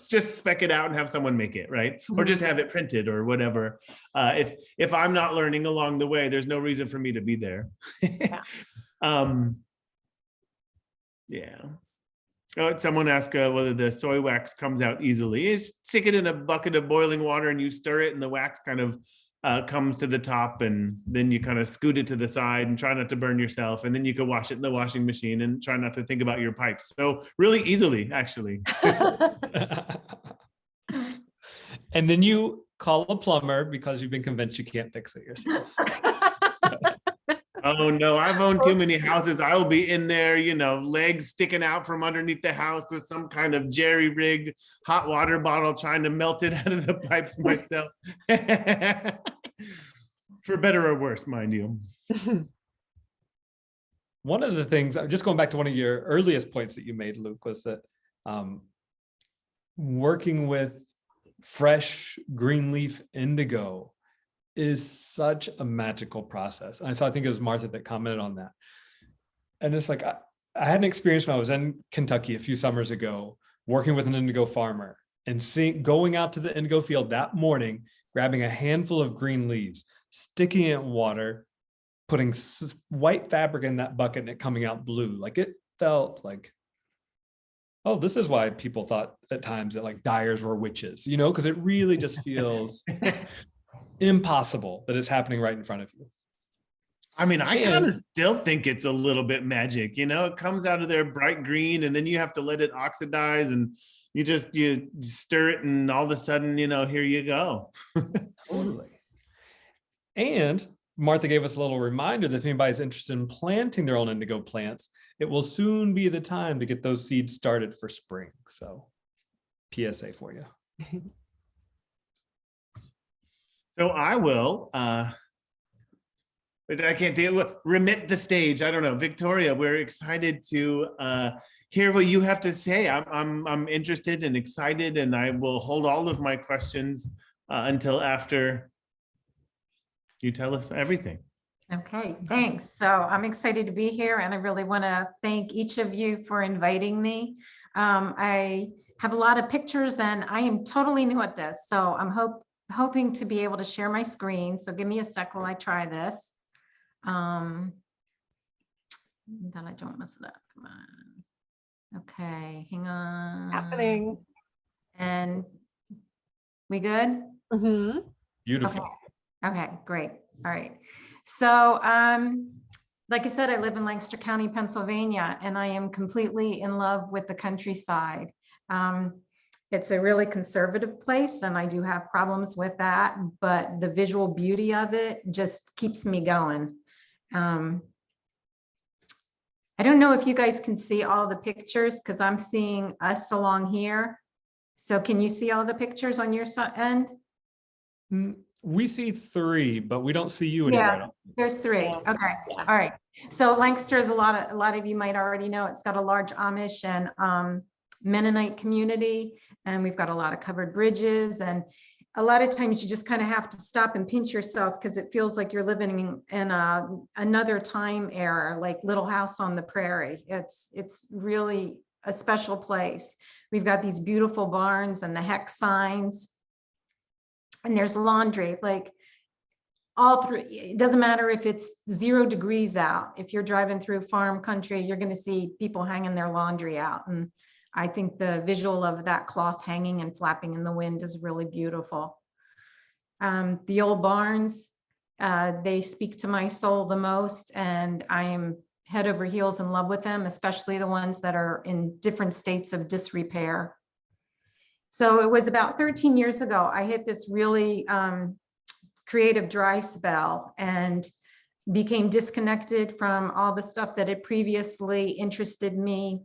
just spec it out and have someone make it, right? Or just have it printed or whatever. If I'm not learning along the way, there's no reason for me to be there. Yeah. Yeah. Someone asked whether the soy wax comes out easily. You stick it in a bucket of boiling water and you stir it, and the wax kind of comes to the top, and then you kind of scoot it to the side and try not to burn yourself. And then you can wash it in the washing machine and try not to think about your pipes. So really easily, actually. And then you call a plumber because you've been convinced you can't fix it yourself. Oh no, I've owned too many houses. I'll be in there, legs sticking out from underneath the house with some kind of jerry-rigged hot water bottle, trying to melt it out of the pipes myself. For better or worse, mind you. One of the things, just going back to one of your earliest points that you made, Luke, was that working with fresh green leaf indigo is such a magical process. And so I think it was Martha that commented on that. And it's like, I had an experience when I was in Kentucky a few summers ago, working with an indigo farmer and going out to the indigo field that morning, grabbing a handful of green leaves, sticking it in water, putting white fabric in that bucket and it coming out blue. Like, it felt like, oh, this is why people thought at times that like dyers were witches, because it really just feels impossible that it's happening right in front of you. I mean, I kind of still think it's a little bit magic, it comes out of there bright green, and then you have to let it oxidize, and you stir it, and all of a sudden, here you go. Totally. And Martha gave us a little reminder that if anybody's interested in planting their own indigo plants, it will soon be the time to get those seeds started for spring. So PSA for you. So I will, but I can't remit the stage. I don't know, Victoria. We're excited to hear what you have to say. I'm interested and excited, and I will hold all of my questions until after you tell us everything. Okay, thanks. So I'm excited to be here, and I really want to thank each of you for inviting me. I have a lot of pictures, and I am totally new at this, so I'm hoping to be able to share my screen. So give me a sec while I try this. That I don't mess it up. Come on. Okay, hang on. Happening. And we good? Mm-hmm. Beautiful. Okay, great. All right. So, like I said, I live in Lancaster County, Pennsylvania, and I am completely in love with the countryside. It's a really conservative place, and I do have problems with that, but the visual beauty of it just keeps me going. I don't know if you guys can see all the pictures, because I'm seeing us along here. So can you see all the pictures on your end? We see 3, but we don't see you anywhere. Yeah, there's 3. Yeah. Okay. Yeah. All right. So Lancaster is a lot of you might already know, it's got a large Amish and Mennonite community, and we've got a lot of covered bridges, and a lot of times you just kind of have to stop and pinch yourself, because it feels like you're living in another time era, like Little House on the Prairie. It's really a special place. We've got these beautiful barns and the hex signs, and there's laundry, like all through. It doesn't matter if it's 0 degrees out. If you're driving through farm country, you're going to see people hanging their laundry out. And I think the visual of that cloth hanging and flapping in the wind is really beautiful. The old barns, they speak to my soul the most, and I am head over heels in love with them, especially the ones that are in different states of disrepair. So it was about 13 years ago, I hit this really creative dry spell and became disconnected from all the stuff that had previously interested me.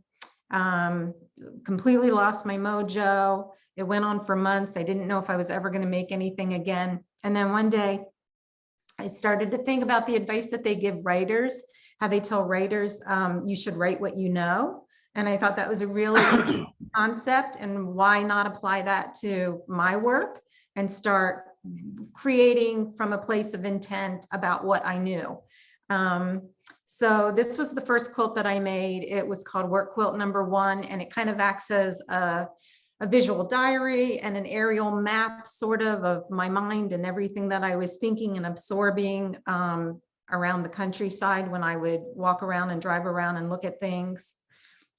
Completely lost my mojo. It went on for months. I didn't know if I was ever going to make anything again. And then one day I started to think about the advice that they give writers, how they tell writers, you should write what you know. And I thought that was a really good concept, and why not apply that to my work and start creating from a place of intent about what I knew. So this was the first quilt that I made. It was called Work Quilt #1, and it kind of acts as a visual diary and an aerial map sort of my mind and everything that I was thinking and absorbing around the countryside when I would walk around and drive around and look at things.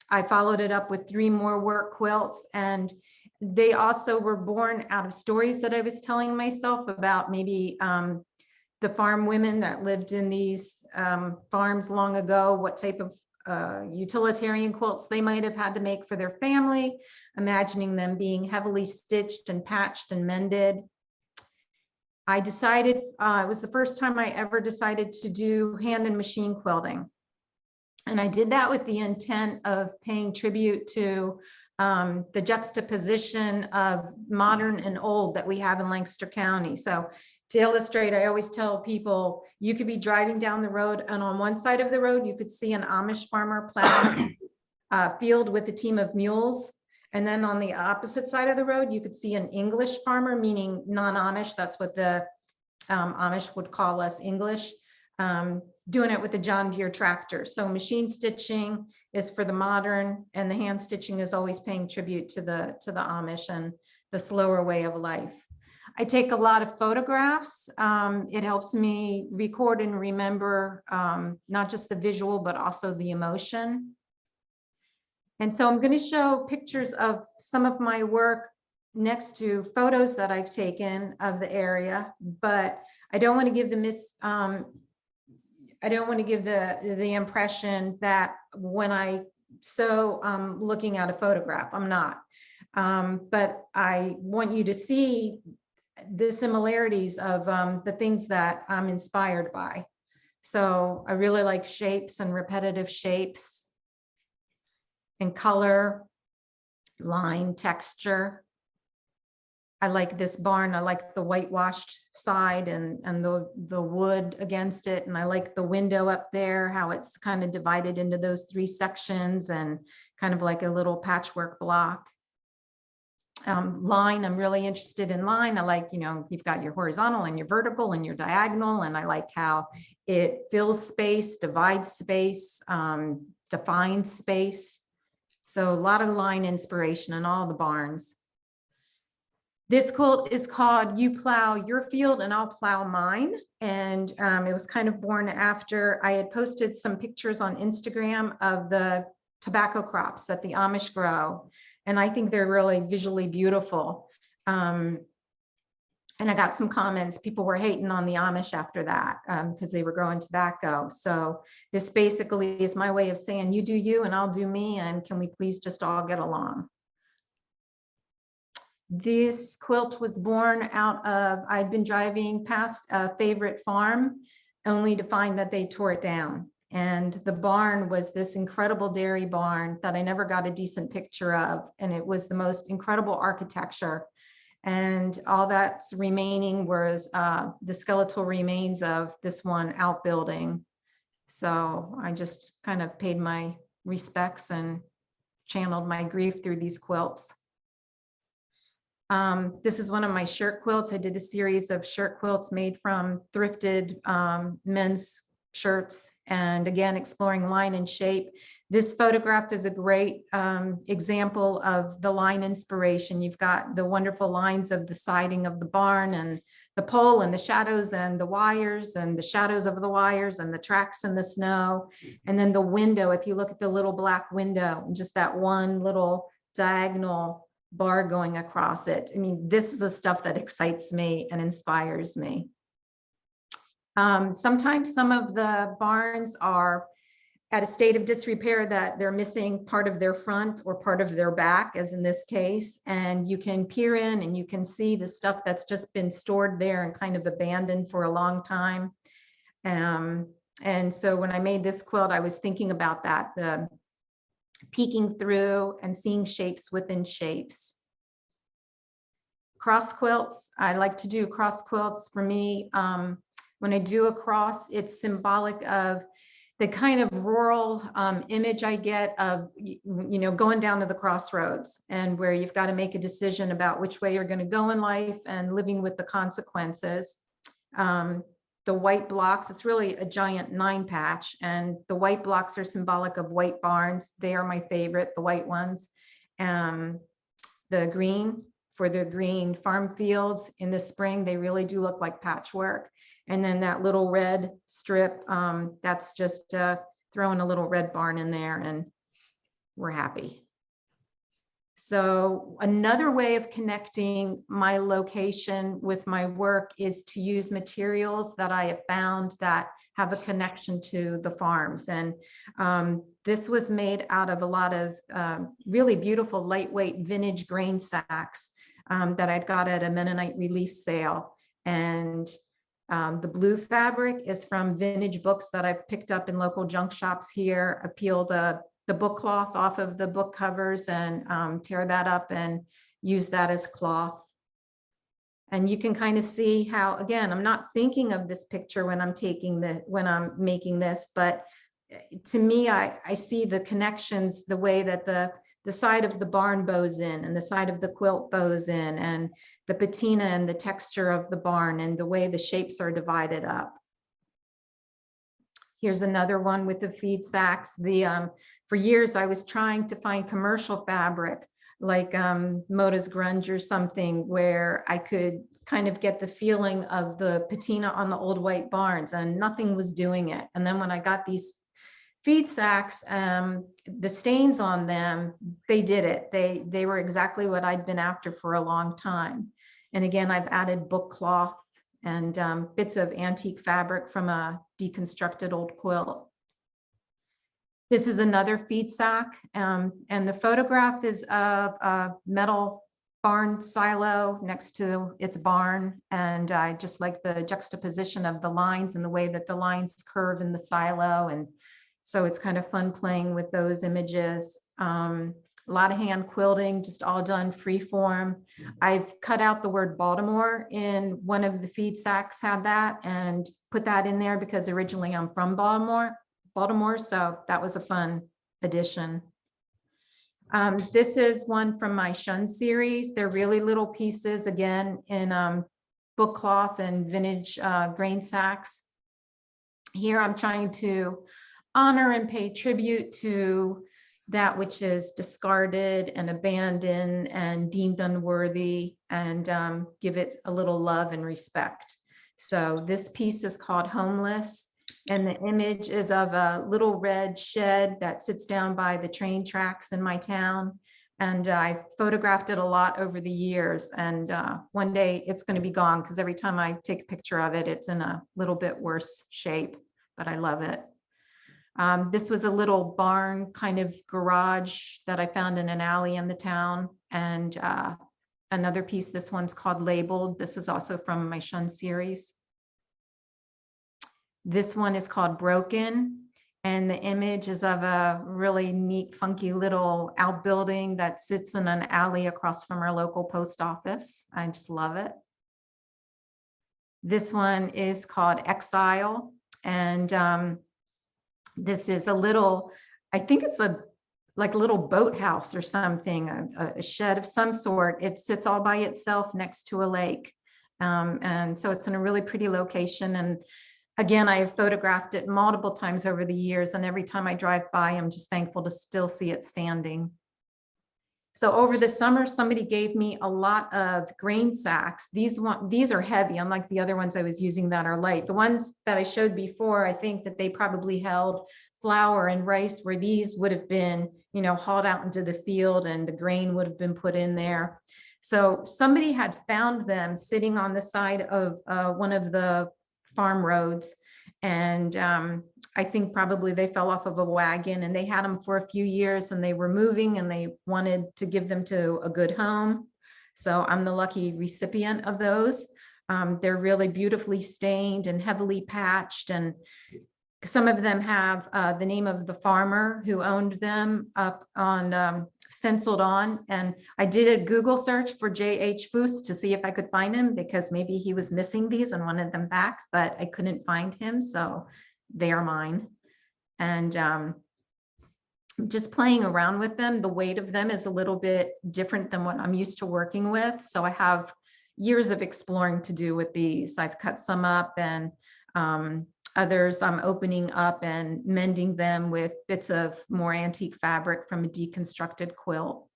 I followed it up with 3 more work quilts, and they also were born out of stories that I was telling myself about maybe the farm women that lived in these farms long ago, what type of utilitarian quilts they might have had to make for their family, imagining them being heavily stitched and patched and mended. I decided, it was the first time I ever decided to do hand and machine quilting. And I did that with the intent of paying tribute to the juxtaposition of modern and old that we have in Lancaster County. So to illustrate, I always tell people, you could be driving down the road, and on one side of the road, you could see an Amish farmer plowing a field with a team of mules. And then on the opposite side of the road, you could see an English farmer, meaning non-Amish. That's what the Amish would call us, English, doing it with a John Deere tractor. So machine stitching is for the modern, and the hand stitching is always paying tribute to the Amish and the slower way of life. I take a lot of photographs. It helps me record and remember not just the visual, but also the emotion. And so I'm going to show pictures of some of my work next to photos that I've taken of the area, but I don't want to give the impression that when I looking at a photograph, I'm not. But I want you to see the similarities of the things that I'm inspired by. So I really like shapes and repetitive shapes and color, line, texture. I like this barn. I like the whitewashed side and the wood against it. And I like the window up there, how it's kind of divided into those 3 sections and kind of like a little patchwork block. Line, I'm really interested in line. I like, you've got your horizontal and your vertical and your diagonal, and I like how it fills space, divides space, defines space. So a lot of line inspiration in all the barns. This quilt is called You Plow Your Field and I'll Plow Mine. And it was kind of born after I had posted some pictures on Instagram of the tobacco crops that the Amish grow. And I think they're really visually beautiful. And I got some comments. People were hating on the Amish after that because they were growing tobacco. So this basically is my way of saying, you do you and I'll do me. And can we please just all get along? This quilt was born out of, I'd been driving past a favorite farm only to find that they tore it down. And the barn was this incredible dairy barn that I never got a decent picture of. And it was the most incredible architecture. And all that's remaining was the skeletal remains of this one outbuilding. So I just kind of paid my respects and channeled my grief through these quilts. This is one of my shirt quilts. I did a series of shirt quilts made from thrifted men's shirts, and again, exploring line and shape. This photograph is a great example of the line inspiration. You've got the wonderful lines of the siding of the barn and the pole and the shadows and the wires and the shadows of the wires and the tracks in the snow. And then the window, if you look at the little black window, just that one little diagonal bar going across it. I mean, this is the stuff that excites me and inspires me. Sometimes some of the barns are at a state of disrepair that they're missing part of their front or part of their back, as in this case, and you can peer in and you can see the stuff that's just been stored there and kind of abandoned for a long time. And so when I made this quilt, I was thinking about that, the peeking through and seeing shapes within shapes. Cross quilts, I like to do cross quilts. For me, when I do a cross, it's symbolic of the kind of rural image I get of, going down to the crossroads and where you've got to make a decision about which way you're going to go in life and living with the consequences. The white blocks, it's really a giant 9 patch, and the white blocks are symbolic of white barns. They are my favorite, the white ones. The green, for the green farm fields in the spring, they really do look like patchwork. And then that little red strip, that's just throwing a little red barn in there, and we're happy. So another way of connecting my location with my work is to use materials that I have found that have a connection to the farms. And this was made out of a lot of really beautiful lightweight vintage grain sacks that I'd got at a Mennonite relief sale. And the blue fabric is from vintage books that I picked up in local junk shops here. I peel the book cloth off of the book covers and tear that up and use that as cloth. And you can kind of see how, again, I'm not thinking of this picture when I'm making this, but to me, I see the connections, the way that the side of the barn bows in and the side of the quilt bows in, and the patina and the texture of the barn and the way the shapes are divided up. Here's another one with the feed sacks. For years, I was trying to find commercial fabric like Moda's Grunge or something, where I could kind of get the feeling of the patina on the old white barns, and nothing was doing it. And then when I got these feed sacks, the stains on them, they did it. They were exactly what I'd been after for a long time. And again, I've added book cloth and bits of antique fabric from a deconstructed old quilt. This is another feed sack, and the photograph is of a metal barn silo next to its barn. And I just like the juxtaposition of the lines and the way that the lines curve in the silo. And so it's kind of fun playing with those images. A lot of hand quilting, just all done free form. I've cut out the word Baltimore in one of the feed sacks, had that, and put that in there because originally I'm from Baltimore, so that was a fun addition. This is one from my Shun series. They're really little pieces, again, in book cloth and vintage grain sacks. Here I'm trying to honor and pay tribute to that which is discarded and abandoned and deemed unworthy, and give it a little love and respect. So this piece is called Homeless, and the image is of a little red shed that sits down by the train tracks in my town. And I photographed it a lot over the years, and one day it's going to be gone because every time I take a picture of it, it's in a little bit worse shape, but I love it. This was a little barn kind of garage that I found in an alley in the town. And another piece, this one's called Labeled. This is also from my Shun series. This one is called Broken. And the image is of a really neat, funky little outbuilding that sits in an alley across from our local post office. I just love it. This one is called Exile. And this is a little, I think it's like a little boathouse or something, a shed of some sort. It sits all by itself next to a lake. And so it's in a really pretty location. And again, I have photographed it multiple times over the years. And every time I drive by, I'm just thankful to still see it standing. So over the summer, somebody gave me a lot of grain sacks. These are heavy, unlike the other ones I was using that are light. The ones that I showed before, I think that they probably held flour and rice, where these would have been, hauled out into the field and the grain would have been put in there. So somebody had found them sitting on the side of one of the farm roads. And I think probably they fell off of a wagon, and they had them for a few years, and they were moving and they wanted to give them to a good home. So I'm the lucky recipient of those. They're really beautifully stained and heavily patched, and some of them have the name of the farmer who owned them up on stenciled on. And I did a Google search for J.H. Foose to see if I could find him, because maybe he was missing these and wanted them back, but I couldn't find him. So they are mine. And just playing around with them, the weight of them is a little bit different than what I'm used to working with. So I have years of exploring to do with these. I've cut some up, and others I'm opening up and mending them with bits of more antique fabric from a deconstructed quilt.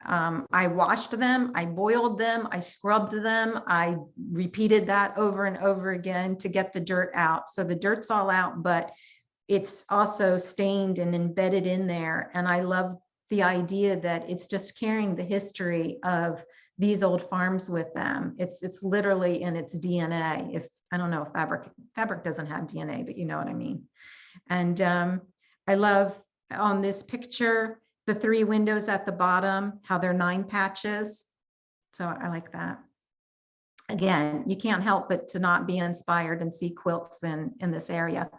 I washed them, I boiled them, I scrubbed them. I repeated that over and over again to get the dirt out. So the dirt's all out, but it's also stained and embedded in there. And I love the idea that it's just carrying the history of these old farms with them. It's literally in its DNA. If I don't know, fabric doesn't have DNA, but you know what I mean. And I love on this picture, the 3 windows at the bottom, how they're 9 patches. So I like that. Again, you can't help but to not be inspired and see quilts in this area.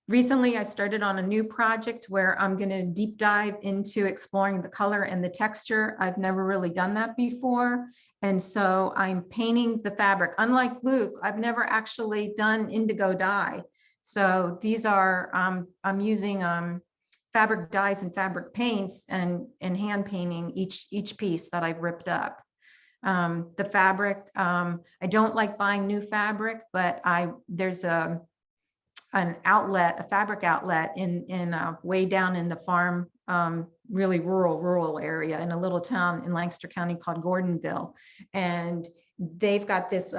Recently, I started on a new project where I'm going to deep dive into exploring the color and the texture. I've never really done that before. And so I'm painting the fabric. Unlike Luke, I've never actually done indigo dye. So these are, I'm using fabric dyes and fabric paints and hand painting each piece that I've ripped up. The fabric, I don't like buying new fabric, but there's an outlet, a fabric outlet in way down in the farm, really rural area in a little town in Lancaster County called Gordonville. And they've got this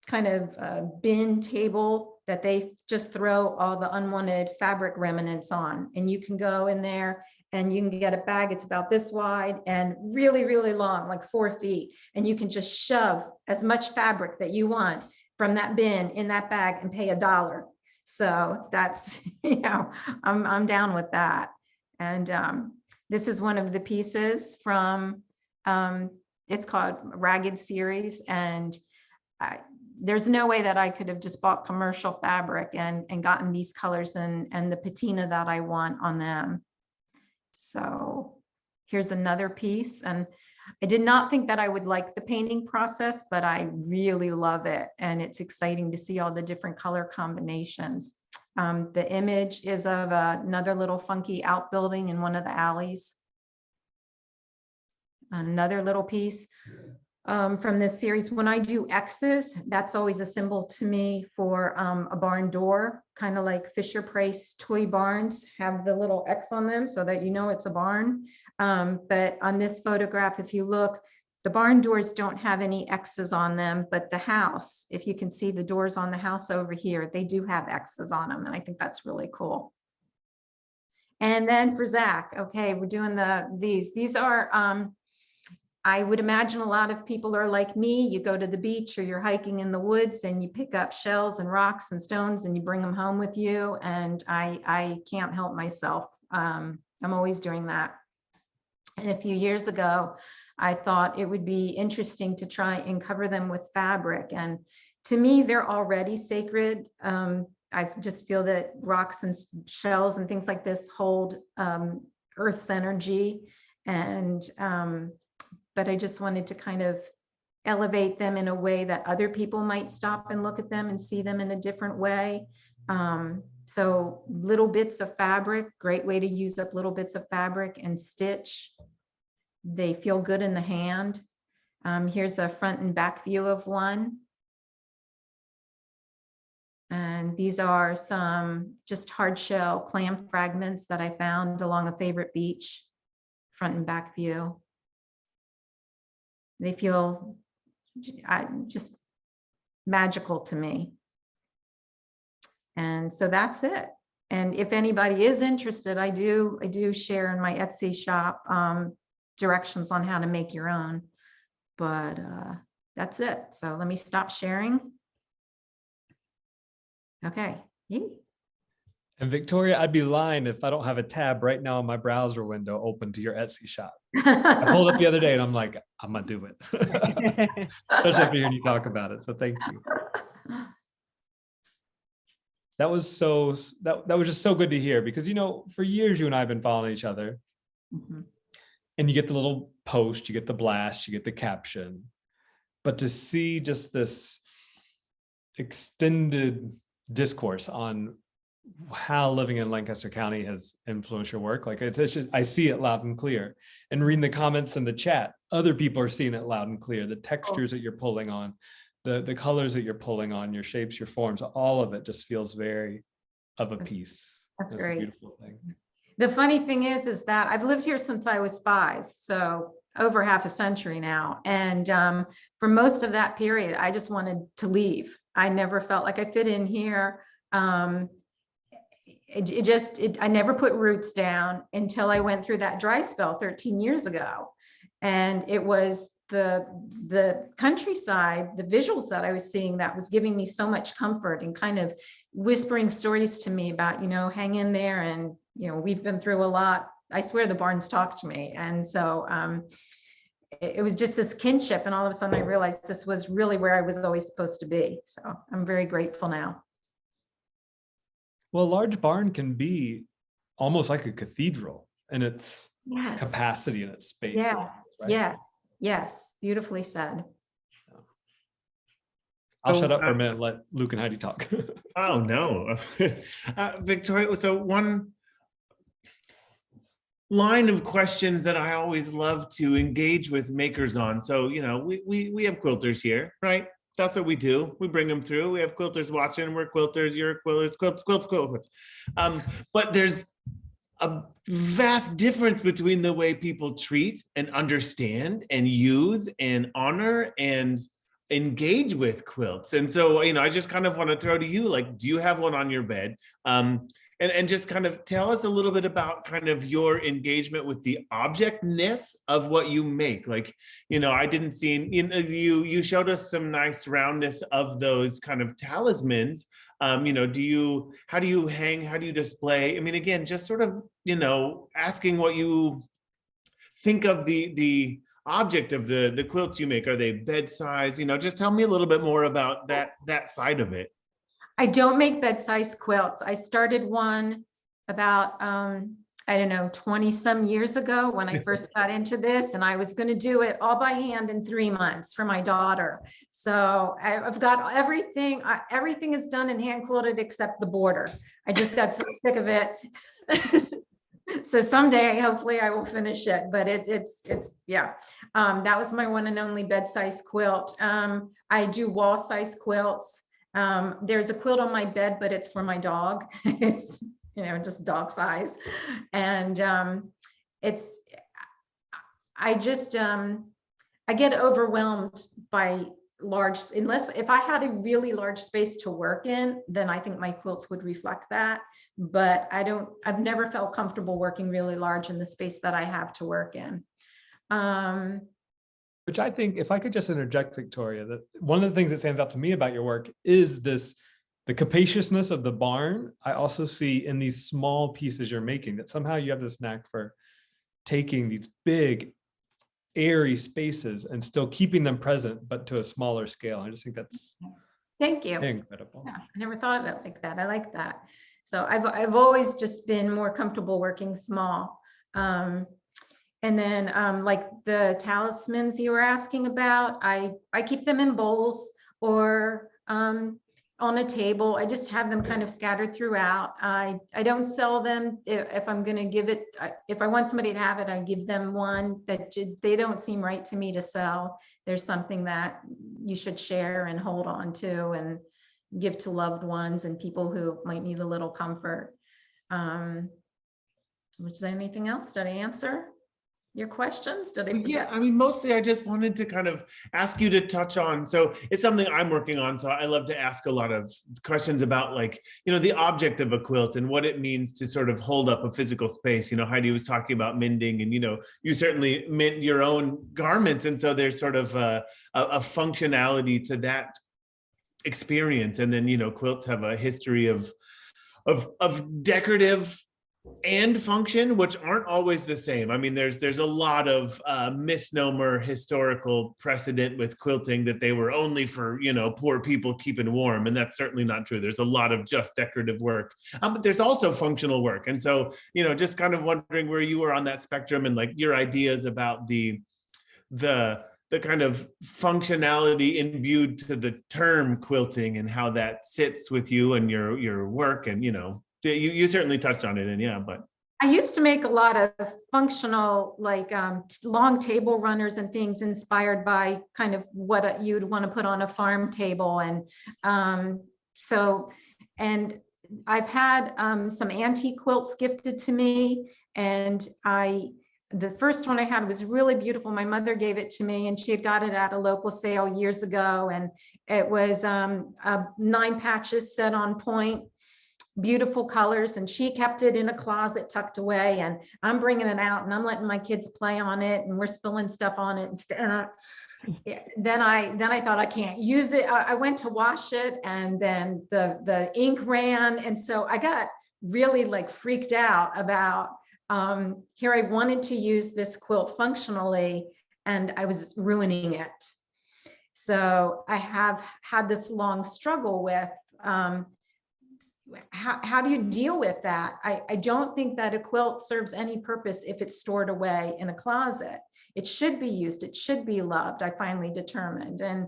kind of bin table that they just throw all the unwanted fabric remnants on. And you can go in there and you can get a bag. It's about this wide and really, really long, like 4 feet. And you can just shove as much fabric that you want from that bin in that bag and pay $1. So that's, I'm down with that. And this is one of the pieces from, it's called Ragged Series. And there's no way that I could have just bought commercial fabric and gotten these colors and the patina that I want on them. So here's another piece. And I did not think that I would like the painting process, but I really love it. And it's exciting to see all the different color combinations. The image is of another little funky outbuilding in one of the alleys. Another little piece from this series. When I do X's, that's always a symbol to me for a barn door, kind of like Fisher Price toy barns have the little X on them so that you know it's a barn. But on this photograph, if you look, the barn doors don't have any X's on them, but the house, if you can see the doors on the house over here, they do have X's on them. And I think that's really cool. And then for Zach, okay, we're doing these are, I would imagine a lot of people are like me. You go to the beach or you're hiking in the woods and you pick up shells and rocks and stones and you bring them home with you. And I can't help myself. I'm always doing that. And a few years ago, I thought it would be interesting to try and cover them with fabric. And to me, they're already sacred. I just feel that rocks and shells and things like this hold Earth's energy. And but I just wanted to kind of elevate them in a way that other people might stop and look at them and see them in a different way. So little bits of fabric, great way to use up little bits of fabric and stitch. They feel good in the hand. Here's a front and back view of one. And these are some just hard shell clam fragments that I found along a favorite beach, front and back view. They feel just magical to me. And so that's it. And if anybody is interested, I do share in my Etsy shop directions on how to make your own. But that's it. So let me stop sharing. Okay. And Victoria, I'd be lying if I don't have a tab right now in my browser window open to your Etsy shop. I pulled up the other day and I'm like, I'm gonna do it. Especially after hearing you talk about it. So thank you. That was that was just so good to hear because, for years you and I have been following each other. Mm-hmm. And you get the little post, you get the blast, you get the caption. But to see just this extended discourse on how living in Lancaster County has influenced your work. Like it's just, I see it loud and clear. And reading the comments in the chat, other people are seeing it loud and clear. The textures that you're pulling on, the colors that you're pulling on, your shapes, your forms, all of it just feels very of a piece. That's It's a great. beautiful thing. The funny thing is that I've lived here since I was 5, so over half a century now. And for most of that period, I just wanted to leave. I never felt like I fit in here. I never put roots down until I went through that dry spell 13 years ago. And it was the countryside, the visuals that I was seeing that was giving me so much comfort and kind of whispering stories to me about, hang in there, and, we've been through a lot. I swear the barns talk to me. And so it was just this kinship. And all of a sudden I realized this was really where I was always supposed to be. So I'm very grateful now. Well, a large barn can be almost like a cathedral in its Yes. capacity and its space. Yes. Right? Yes. Beautifully said. I'll So, shut up for a minute and let Luke and Heidi talk. Oh, no. Victoria, so one line of questions that I always love to engage with makers on. So, we have quilters here, right? That's what we do. We bring them through. We have quilters watching. We're quilters. You're quilters. Quilts. But there's a vast difference between the way people treat and understand and use and honor and engage with quilts. And so, I just kind of want to throw to you, like, do you have one on your bed? And just kind of tell us a little bit about kind of your engagement with the objectness of what you make. Like, I didn't see, you showed us some nice roundness of those kind of talismans. How do you hang, how do you display? I mean, again, just sort of, asking what you think of the object of the quilts you make. Are they bed size? Just tell me a little bit more about that side of it. I don't make bed-sized quilts. I started one about, 20 some years ago when I first got into this, and I was going to do it all by hand in 3 months for my daughter. So I've got everything. Everything is done and hand quilted except the border. I just got so sick of it. So someday, hopefully I will finish it, but it's that was my one and only bed-sized quilt. I do wall-sized quilts. There's a quilt on my bed, but it's for my dog. It's, just dog size. And I get overwhelmed by if I had a really large space to work in, then I think my quilts would reflect that. But I've never felt comfortable working really large in the space that I have to work in. Which I think, if I could just interject, Victoria, that one of the things that stands out to me about your work is the capaciousness of the barn. I also see in these small pieces you're making that somehow you have this knack for taking these big, airy spaces and still keeping them present, but to a smaller scale. I just think that's Thank you. incredible. Yeah, I never thought of it like that. I like that. So I've always just been more comfortable working small. And then like the talismans you were asking about, I keep them in bowls or on a table. I just have them kind of scattered throughout. I don't sell them. If I'm going to give it, if I want somebody to have it, I give them one that they don't seem right to me to sell. There's something that you should share and hold on to and give to loved ones and people who might need a little comfort. Which is anything else? Did I answer your questions? Did I forget? Yeah, I mean, mostly I just wanted to kind of ask you to touch on, so it's something I'm working on, so I love to ask a lot of questions about, like, the object of a quilt and what it means to sort of hold up a physical space. Heidi was talking about mending, and you certainly mend your own garments, and so there's sort of a functionality to that experience. And then quilts have a history of decorative and function, which aren't always the same. I mean, there's a lot of misnomer historical precedent with quilting that they were only for poor people keeping warm, and that's certainly not true. There's a lot of just decorative work, but there's also functional work. And so just kind of wondering where you were on that spectrum and like your ideas about the the kind of functionality imbued to the term quilting and how that sits with you and your work. And, you know, you certainly touched on it, and yeah, but. I used to make a lot of functional, like long table runners and things inspired by kind of what you'd want to put on a farm table. And and I've had some antique quilts gifted to me. And the first one I had was really beautiful. My mother gave it to me, and she had got it at a local sale years ago. And it was 9 patches set on point, beautiful colors, and she kept it in a closet tucked away, and I'm bringing it out and I'm letting my kids play on it, and we're spilling stuff on it. Then I thought, I can't use it. I went to wash it, and then the ink ran. And so I got really like freaked out about here I wanted to use this quilt functionally, and I was ruining it. So I have had this long struggle with how do you deal with that? I don't think that a quilt serves any purpose if it's stored away in a closet. It should be used. It should be loved. I finally determined, and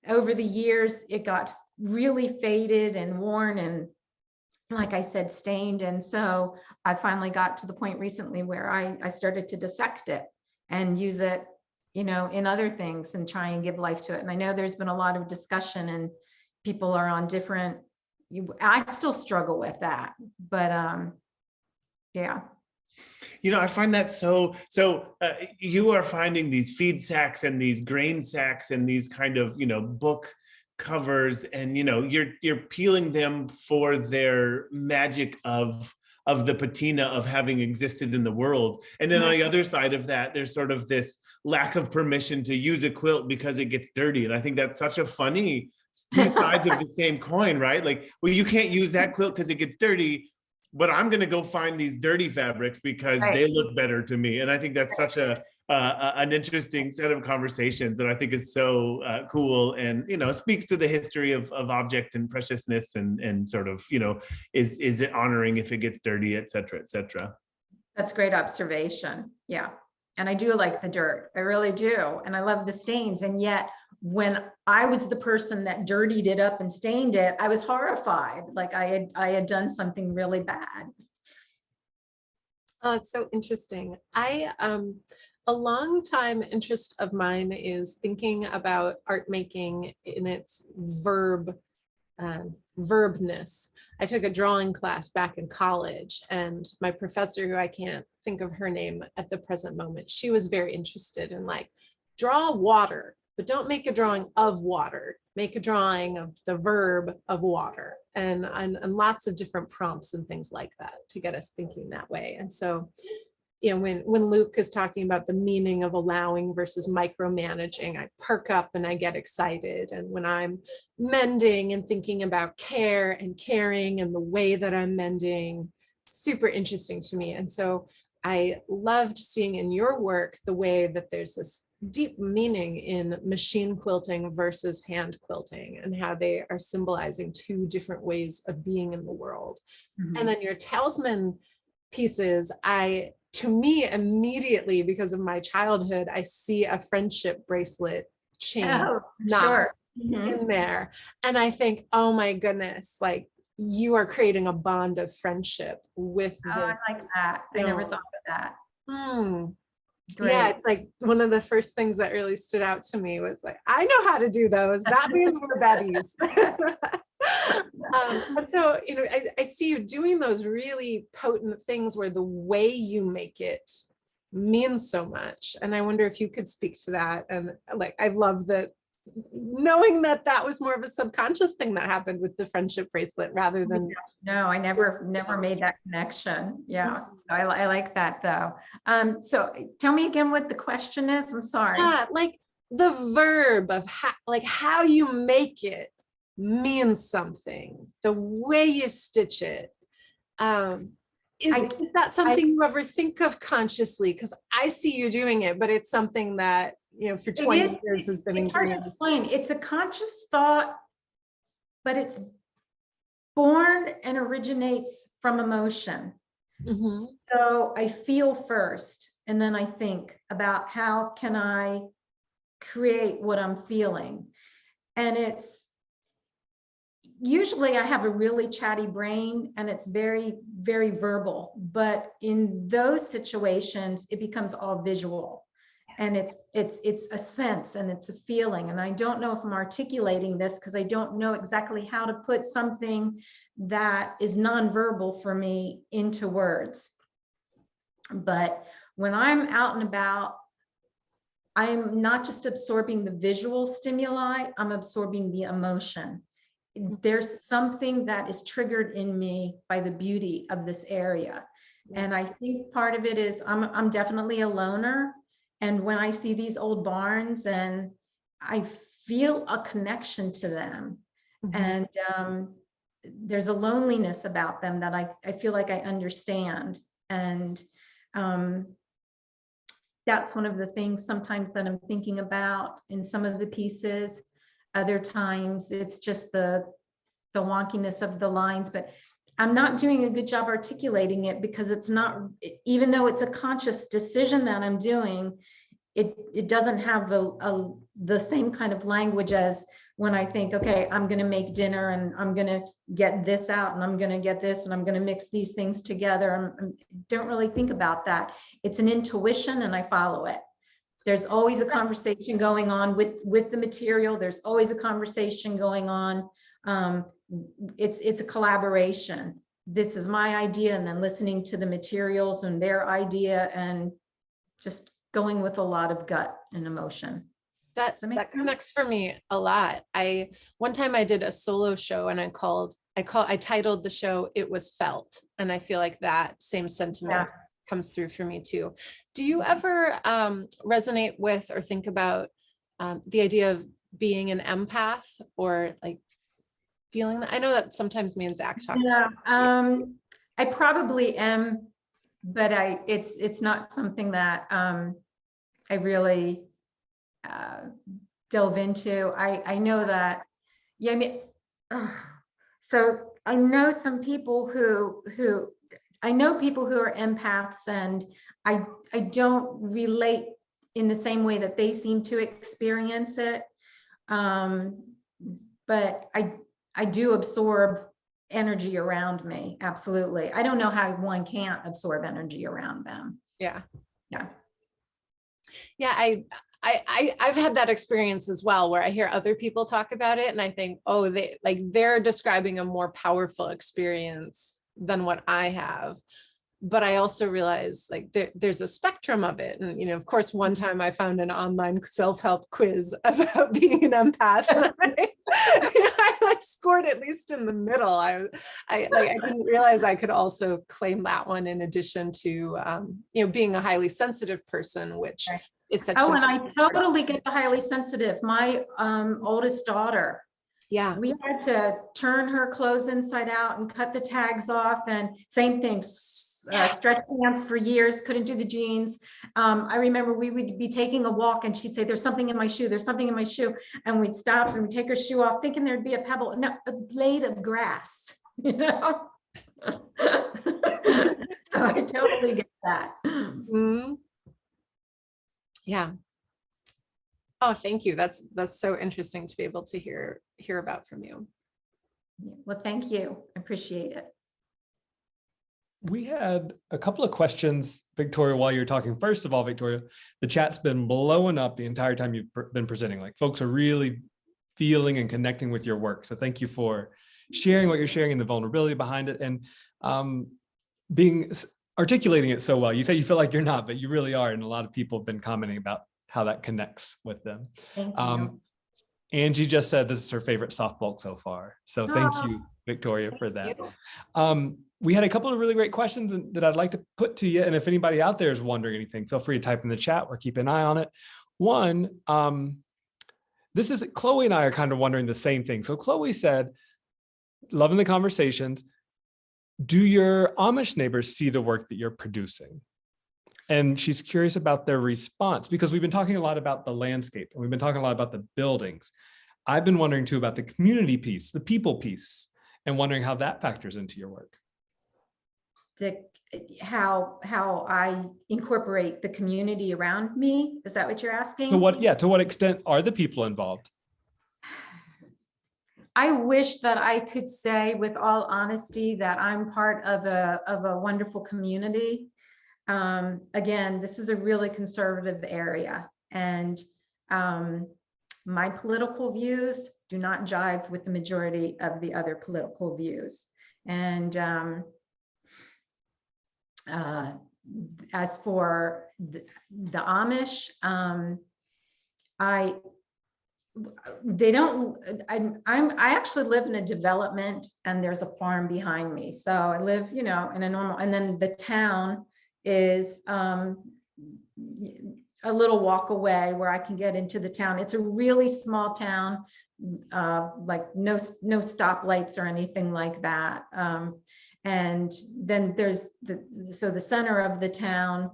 over the years it got really faded and worn, and like I said, stained. And so I finally got to the point recently where I started to dissect it and use it, you know, in other things and try and give life to it. And I know there's been a lot of discussion, and people are on different, I still struggle with that, but yeah. You know, I find that so you are finding these feed sacks and these grain sacks and these kind of, you know, book covers, and, you know, you're peeling them for their magic of the patina of having existed in the world. And then on the other side of that, there's sort of this lack of permission to use a quilt because it gets dirty. And I think that's such a funny two sides of the same coin, right? Like, well, you can't use that quilt because it gets dirty, but I'm going to go find these dirty fabrics because they look better to me. And I think that's such an interesting set of conversations. And I think it's so cool. And, you know, it speaks to the history of object and preciousness, and sort of, you know, is it honoring if it gets dirty, et cetera, et cetera. That's great observation. Yeah. And I do like the dirt. I really do. And I love the stains. And yet when I was the person that dirtied it up and stained it, I was horrified. Like I had done something really bad. Oh, it's so interesting. A long time interest of mine is thinking about art making in its verbness. I took a drawing class back in college, and my professor, who I can't think of her name at the present moment, she was very interested in, like, draw water, but don't make a drawing of water, make a drawing of the verb of water, and lots of different prompts and things like that to get us thinking that way. And so, you know, when Luke is talking about the meaning of allowing versus micromanaging, I perk up and I get excited. And when I'm mending and thinking about care and caring and the way that I'm mending, super interesting to me. And so I loved seeing in your work the way that there's this deep meaning in machine quilting versus hand quilting, and how they are symbolizing two different ways of being in the world. Mm-hmm. And then your Talisman pieces, to me, immediately, because of my childhood, I see a friendship bracelet chain in there. And I think, oh my goodness, like, you are creating a bond of friendship with this. I like that. I never thought of that. Yeah, it's like one of the first things that really stood out to me was like, I know how to do those. That means we're buddies. But so, you know, I see you doing those really potent things where the way you make it means so much. And I wonder if you could speak to that. And like, I love that, knowing that that was more of a subconscious thing that happened with the friendship bracelet rather than. No, I never made that connection. Yeah, so I like that though. So tell me again what the question is. I'm sorry. Yeah, like the verb of how you make it means something, the way you stitch it. Is that something you ever think of consciously? Because I see you doing it, but it's something that, you know, for 20 years has been hard to explain. It's a conscious thought, but it's born and originates from emotion. Mm-hmm. So I feel first, and then I think about how can I create what I'm feeling. And it's usually I have a really chatty brain and it's very, very verbal, but in those situations, it becomes all visual. And it's a sense and it's a feeling. And I don't know if I'm articulating this because I don't know exactly how to put something that is nonverbal for me into words. But when I'm out and about, I'm not just absorbing the visual stimuli, I'm absorbing the emotion. There's something that is triggered in me by the beauty of this area. And I think part of it is I'm definitely a loner. And when I see these old barns and I feel a connection to them, and there's a loneliness about them that I feel like I understand. And that's one of the things sometimes that I'm thinking about in some of the pieces. Other times it's just the wonkiness of the lines, but I'm not doing a good job articulating it because it's not, even though it's a conscious decision that I'm doing, it doesn't have the same kind of language as when I think, okay, I'm going to make dinner and I'm going to get this out and I'm going to get this and I'm going to mix these things together. I don't really think about that. It's an intuition and I follow it. There's always a conversation going on with the material. There's always a conversation going on. It's a collaboration. This is my idea, and then listening to the materials and their idea, and just going with a lot of gut and emotion. That connects for me a lot. One time I did a solo show and I titled the show "It Was Felt," and I feel like that same sentiment comes through for me too. Do you ever resonate with or think about the idea of being an empath, or like feeling that? I know that sometimes me and Zach talk. Yeah, I probably am, but it's not something that I really delve into. I know that, yeah, I mean, so I know some people who I know people who are empaths, and I don't relate in the same way that they seem to experience it. But I do absorb energy around me. Absolutely. I don't know how one can't absorb energy around them. Yeah. Yeah. Yeah. I've had that experience as well, where I hear other people talk about it and I think, oh, they're describing a more powerful experience than what I have. But I also realize like there's a spectrum of it. And, of course, one time I found an online self-help quiz about being an empath. And I scored at least in the middle. I didn't realize I could also claim that one in addition to, being a highly sensitive person, which is such. Oh, and I totally get the highly sensitive. My oldest daughter, yeah, we had to turn her clothes inside out and cut the tags off, and same thing. Stretch pants for years, couldn't do the jeans. I remember we would be taking a walk and she'd say, "There's something in my shoe, there's something in my shoe." And we'd stop and we'd take her shoe off thinking there'd be a pebble, no, a blade of grass, So I totally get that. Mm-hmm. Yeah. Oh, thank you. That's so interesting to be able to hear about from you. Well, thank you. I appreciate it. We had a couple of questions, Victoria, while you're talking. First of all, Victoria, the chat's been blowing up the entire time you've been presenting. Like, folks are really feeling and connecting with your work. So thank you for sharing what you're sharing and the vulnerability behind it, and articulating it so well. You say you feel like you're not, but you really are. And a lot of people have been commenting about how that connects with them. Thank you. Angie just said this is her favorite soft bulk so far. So thank you, Victoria, for that. We had a couple of really great questions that I'd like to put to you. And if anybody out there is wondering anything, feel free to type in the chat or keep an eye on it. One, this is Chloe and I are kind of wondering the same thing. So Chloe said, loving the conversations. Do your Amish neighbors see the work that you're producing? And she's curious about their response, because we've been talking a lot about the landscape and we've been talking a lot about the buildings. I've been wondering too about the community piece, the people piece, and wondering how that factors into your work. how I incorporate the community around me. Is that what you're asking? To what extent are the people involved? I wish that I could say with all honesty that I'm part of a wonderful community. Again, this is a really conservative area, and my political views do not jive with the majority of the other political views. And as for the Amish, I actually live in a development, and there's a farm behind me. So I live, in a normal, and then the town is a little walk away where I can get into the town. It's a really small town, like no stoplights or anything like that. And then there's the center of the town,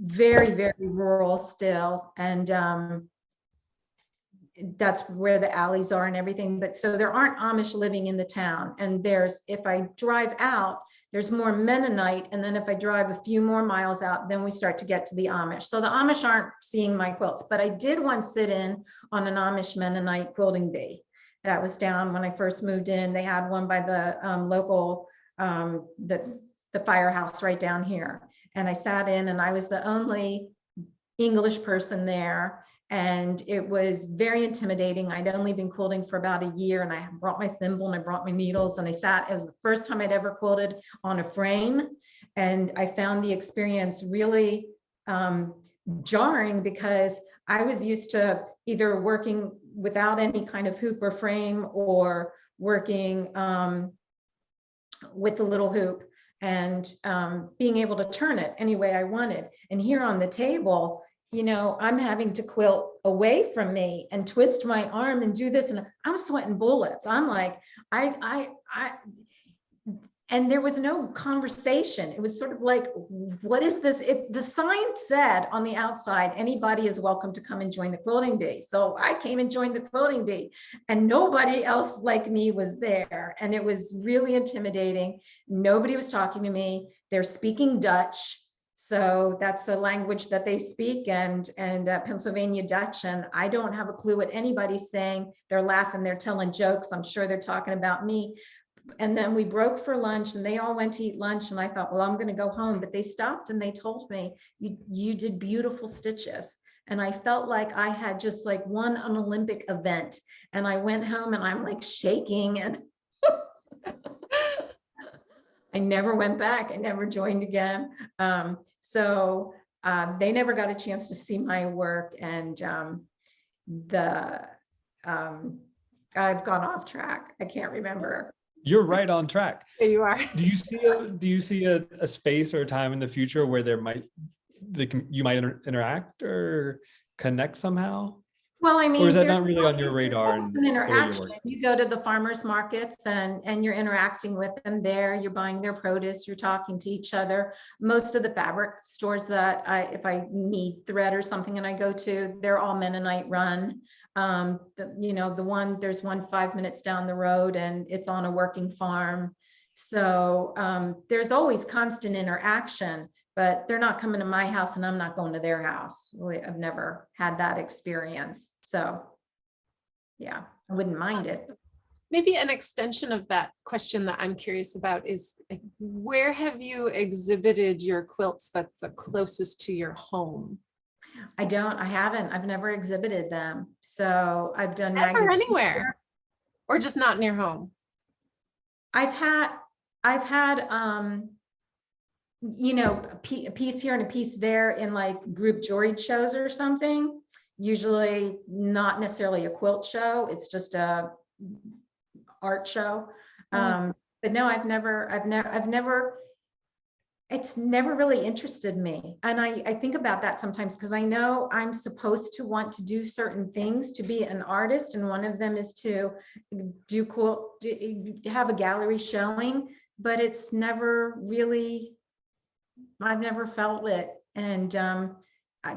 very, very rural still. And that's where the alleys are and everything. But so there aren't Amish living in the town. And if I drive out, there's more Mennonite. And then if I drive a few more miles out, then we start to get to the Amish. So the Amish aren't seeing my quilts, but I did once sit in on an Amish Mennonite quilting bee. That was down when I first moved in. They had one by the local, the firehouse right down here. And I sat in, and I was the only English person there. And it was very intimidating. I'd only been quilting for about a year, and I brought my thimble and I brought my needles, and it was the first time I'd ever quilted on a frame. And I found the experience really jarring, because I was used to either working without any kind of hoop or frame, or working with the little hoop, and being able to turn it any way I wanted. And here on the table, I'm having to quilt away from me and twist my arm and do this, and I'm sweating bullets. I'm like, and there was no conversation. It was sort of like, what is this? The sign said on the outside, anybody is welcome to come and join the quilting bee. So I came and joined the quilting bee, and nobody else like me was there. And it was really intimidating. Nobody was talking to me. They're speaking Dutch. So that's the language that they speak, and Pennsylvania Dutch. And I don't have a clue what anybody's saying. They're laughing, they're telling jokes. I'm sure they're talking about me. And then we broke for lunch, and they all went to eat lunch. And I thought, well, I'm going to go home. But they stopped and they told me, you did beautiful stitches. And I felt like I had just like won an Olympic event. And I went home and I'm like shaking, and I never went back. I never joined again. So they never got a chance to see my work. And I've gone off track. I can't remember. You're right on track. There you are. Do you see a space or a time in the future where you might interact or connect somehow? Well, I mean, or is that not really on your radar? It's an interaction. You go to the farmers markets, and you're interacting with them there. You're buying their produce. You're talking to each other. Most of the fabric stores that if I need thread or something and I go to, they're all Mennonite run. There's one 5 minutes down the road, and it's on a working farm. So there's always constant interaction. But they're not coming to my house, and I'm not going to their house. I've never had that experience. So yeah, I wouldn't mind it. Maybe an extension of that question that I'm curious about is, like, where have you exhibited your quilts that's the closest to your home? I haven't. I've never exhibited them. So I've done Never anywhere, or just not near home. I've had a piece here and a piece there in like group juried shows or something. Usually not necessarily a quilt show. It's just a art show. But no, it's never really interested me. And I think about that sometimes, because I know I'm supposed to want to do certain things to be an artist. And one of them is to have a gallery showing, but it's never really, I've never felt it. And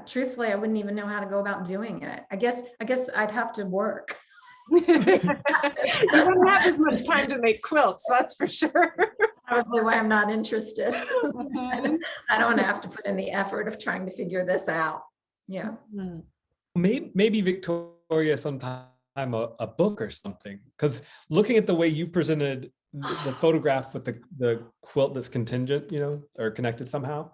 truthfully, I wouldn't even know how to go about doing it. I guess I'd have to work. You wouldn't have as much time to make quilts, that's for sure. probably why I'm not interested. Mhm. I don't have to put in the effort of trying to figure this out. Yeah. Mhm. Maybe Victoria sometime a book or something, because looking at the way you presented the photograph with the quilt that's contingent, or connected somehow,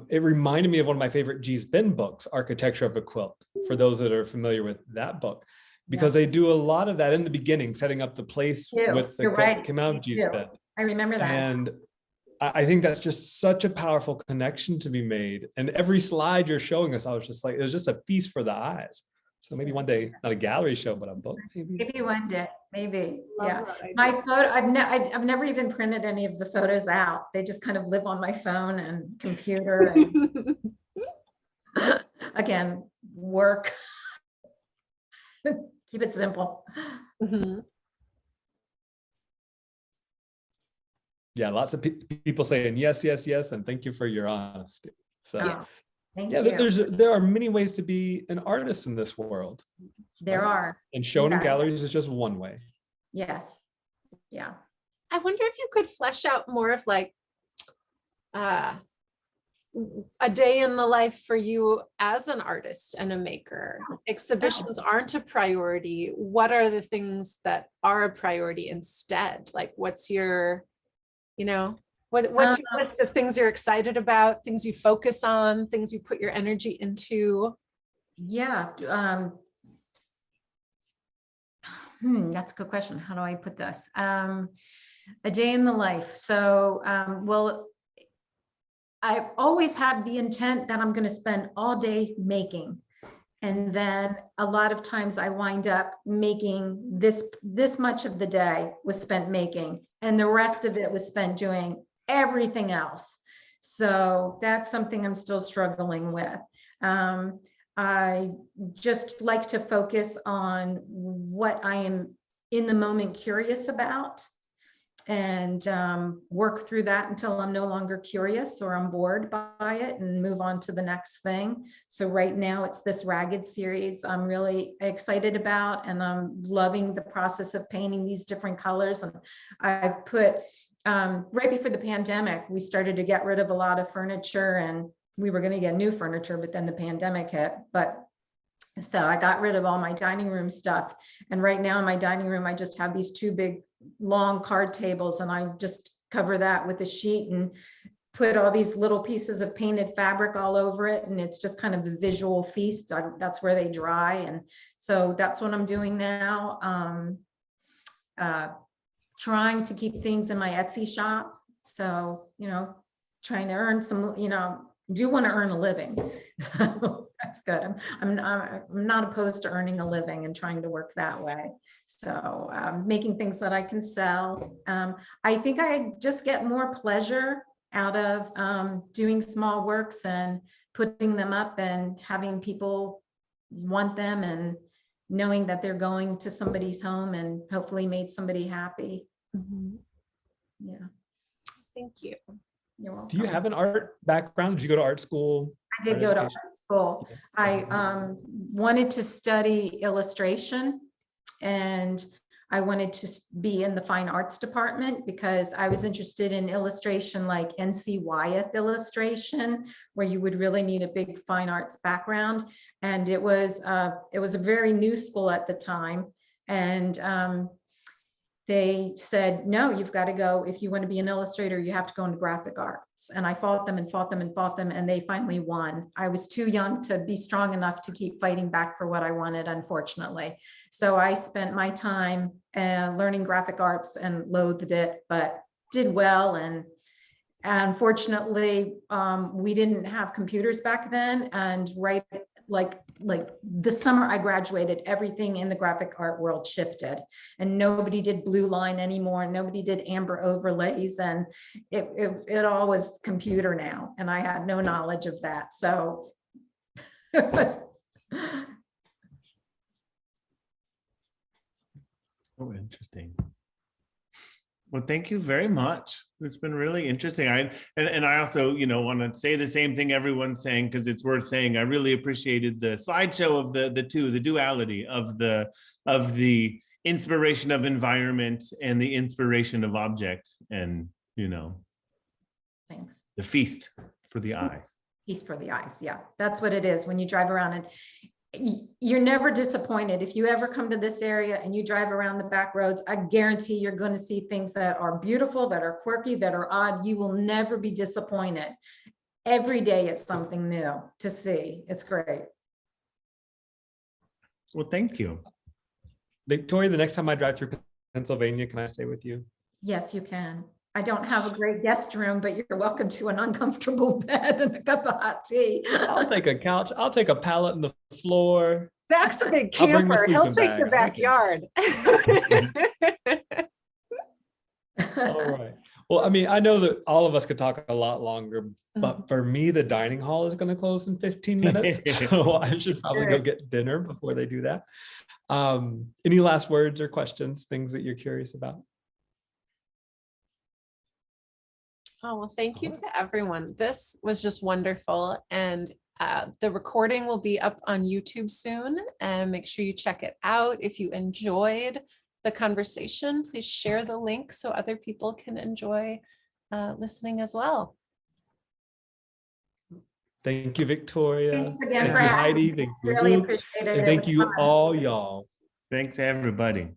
it reminded me of one of my favorite G's Ben books, Architecture of a Quilt, for those that are familiar with that book, because they do a lot of that in the beginning, setting up the place with the You're quilts right. that came out of Me G's too. Ben. I remember that. And I think that's just such a powerful connection to be made. And every slide you're showing us, I was just like, it was just a feast for the eyes. So maybe one day, not a gallery show, but a book, maybe. Maybe one day, maybe. Love Yeah. that idea. My photo, I've never even printed any of the photos out. They just kind of live on my phone and computer and again, work. Keep it simple. Mhm. Yeah, lots of people saying yes, yes, yes, and thank you for your honesty. So Oh, Thank yeah, you. there are many ways to be an artist in this world, There are, and shown in Yeah. galleries is just one way. yes. Yeah. I wonder if you could flesh out more of like a day in the life for you as an artist and a maker. Exhibitions aren't a priority. What are the things that are a priority instead? Like what's your, what's your list of things you're excited about, things you focus on, things you put your energy into? Yeah. That's a good question. How do I put this? A day in the life. So, well, I've always had the intent that I'm going to spend all day making. And then a lot of times I wind up making this much of the day was spent making, and the rest of it was spent doing everything else. So that's something I'm still struggling with. I just like to focus on what I am in the moment curious about, and work through that until I'm no longer curious or I'm bored by it, and move on to the next thing. So right now it's this ragged series I'm really excited about, and I'm loving the process of painting these different colors. And I've put, right before the pandemic, we started to get rid of a lot of furniture, and we were going to get new furniture, but then the pandemic hit. So I got rid of all my dining room stuff. And right now in my dining room, I just have these two big long card tables, and I just cover that with a sheet and put all these little pieces of painted fabric all over it. And it's just kind of a visual feast. That's where they dry. And so that's what I'm doing now. Trying to keep things in my Etsy shop. So, trying to earn some, do want to earn a living. That's good. I'm not opposed to earning a living and trying to work that way. So making things that I can sell. I think I just get more pleasure out of doing small works and putting them up and having people want them, and knowing that they're going to somebody's home and hopefully made somebody happy. Mhm. Yeah. Thank you. You're welcome. Do you have an art background? Did you go to art school? I did art go to education? art school. Yeah. I wanted to study illustration, and I wanted to be in the fine arts department because I was interested in illustration like NC Wyeth illustration, where you would really need a big fine arts background. And it was a very new school at the time. And they said, no, you've got to go. If you want to be an illustrator, you have to go into graphic arts. And I fought them and fought them and fought them, and they finally won. I was too young to be strong enough to keep fighting back for what I wanted, unfortunately. So I spent my time learning graphic arts and loathed it, but did well. And unfortunately, we didn't have computers back then. And right, like the summer I graduated, everything in the graphic art world shifted, and nobody did blue line anymore. Nobody did amber overlays, and it all was computer now. And I had no knowledge of that. So it was. Oh, interesting. Well, thank you very much. It's been really interesting. And I also, want to say the same thing everyone's saying, because it's worth saying. I really appreciated the slideshow of the duality of the inspiration of environment and the inspiration of object. And you know, Thanks. the feast for the eye. Feast for the eyes. Yeah, that's what it is when you drive around, and you're never disappointed. If you ever come to this area and you drive around the back roads, I guarantee you're going to see things that are beautiful, that are quirky, that are odd. You will never be disappointed. Every day it's something new to see. It's great. Well, thank you. Victoria, the next time I drive through Pennsylvania, can I stay with you? Yes, you can. I don't have a great guest room, but you're welcome to an uncomfortable bed and a cup of hot tea. I'll take a couch. I'll take a pallet in the floor. Zach's a big I'll bring my camper. He'll sleeping take the bag. backyard. All right. Well, I mean, I know that all of us could talk a lot longer, but for me, the dining hall is going to close in 15 minutes. So I should probably go get dinner before they do that. Any last words or questions, things that you're curious about? Oh, well, thank you to everyone. This was just wonderful. And the recording will be up on YouTube soon. And make sure you check it out. If you enjoyed the conversation, please share the link so other people can enjoy listening as well. Thank you, Victoria. Thanks again Thank for you, having Heidi. me. Thank you, Really Luke. appreciate it. And It thank was you fun. all, y'all. Thanks, everybody.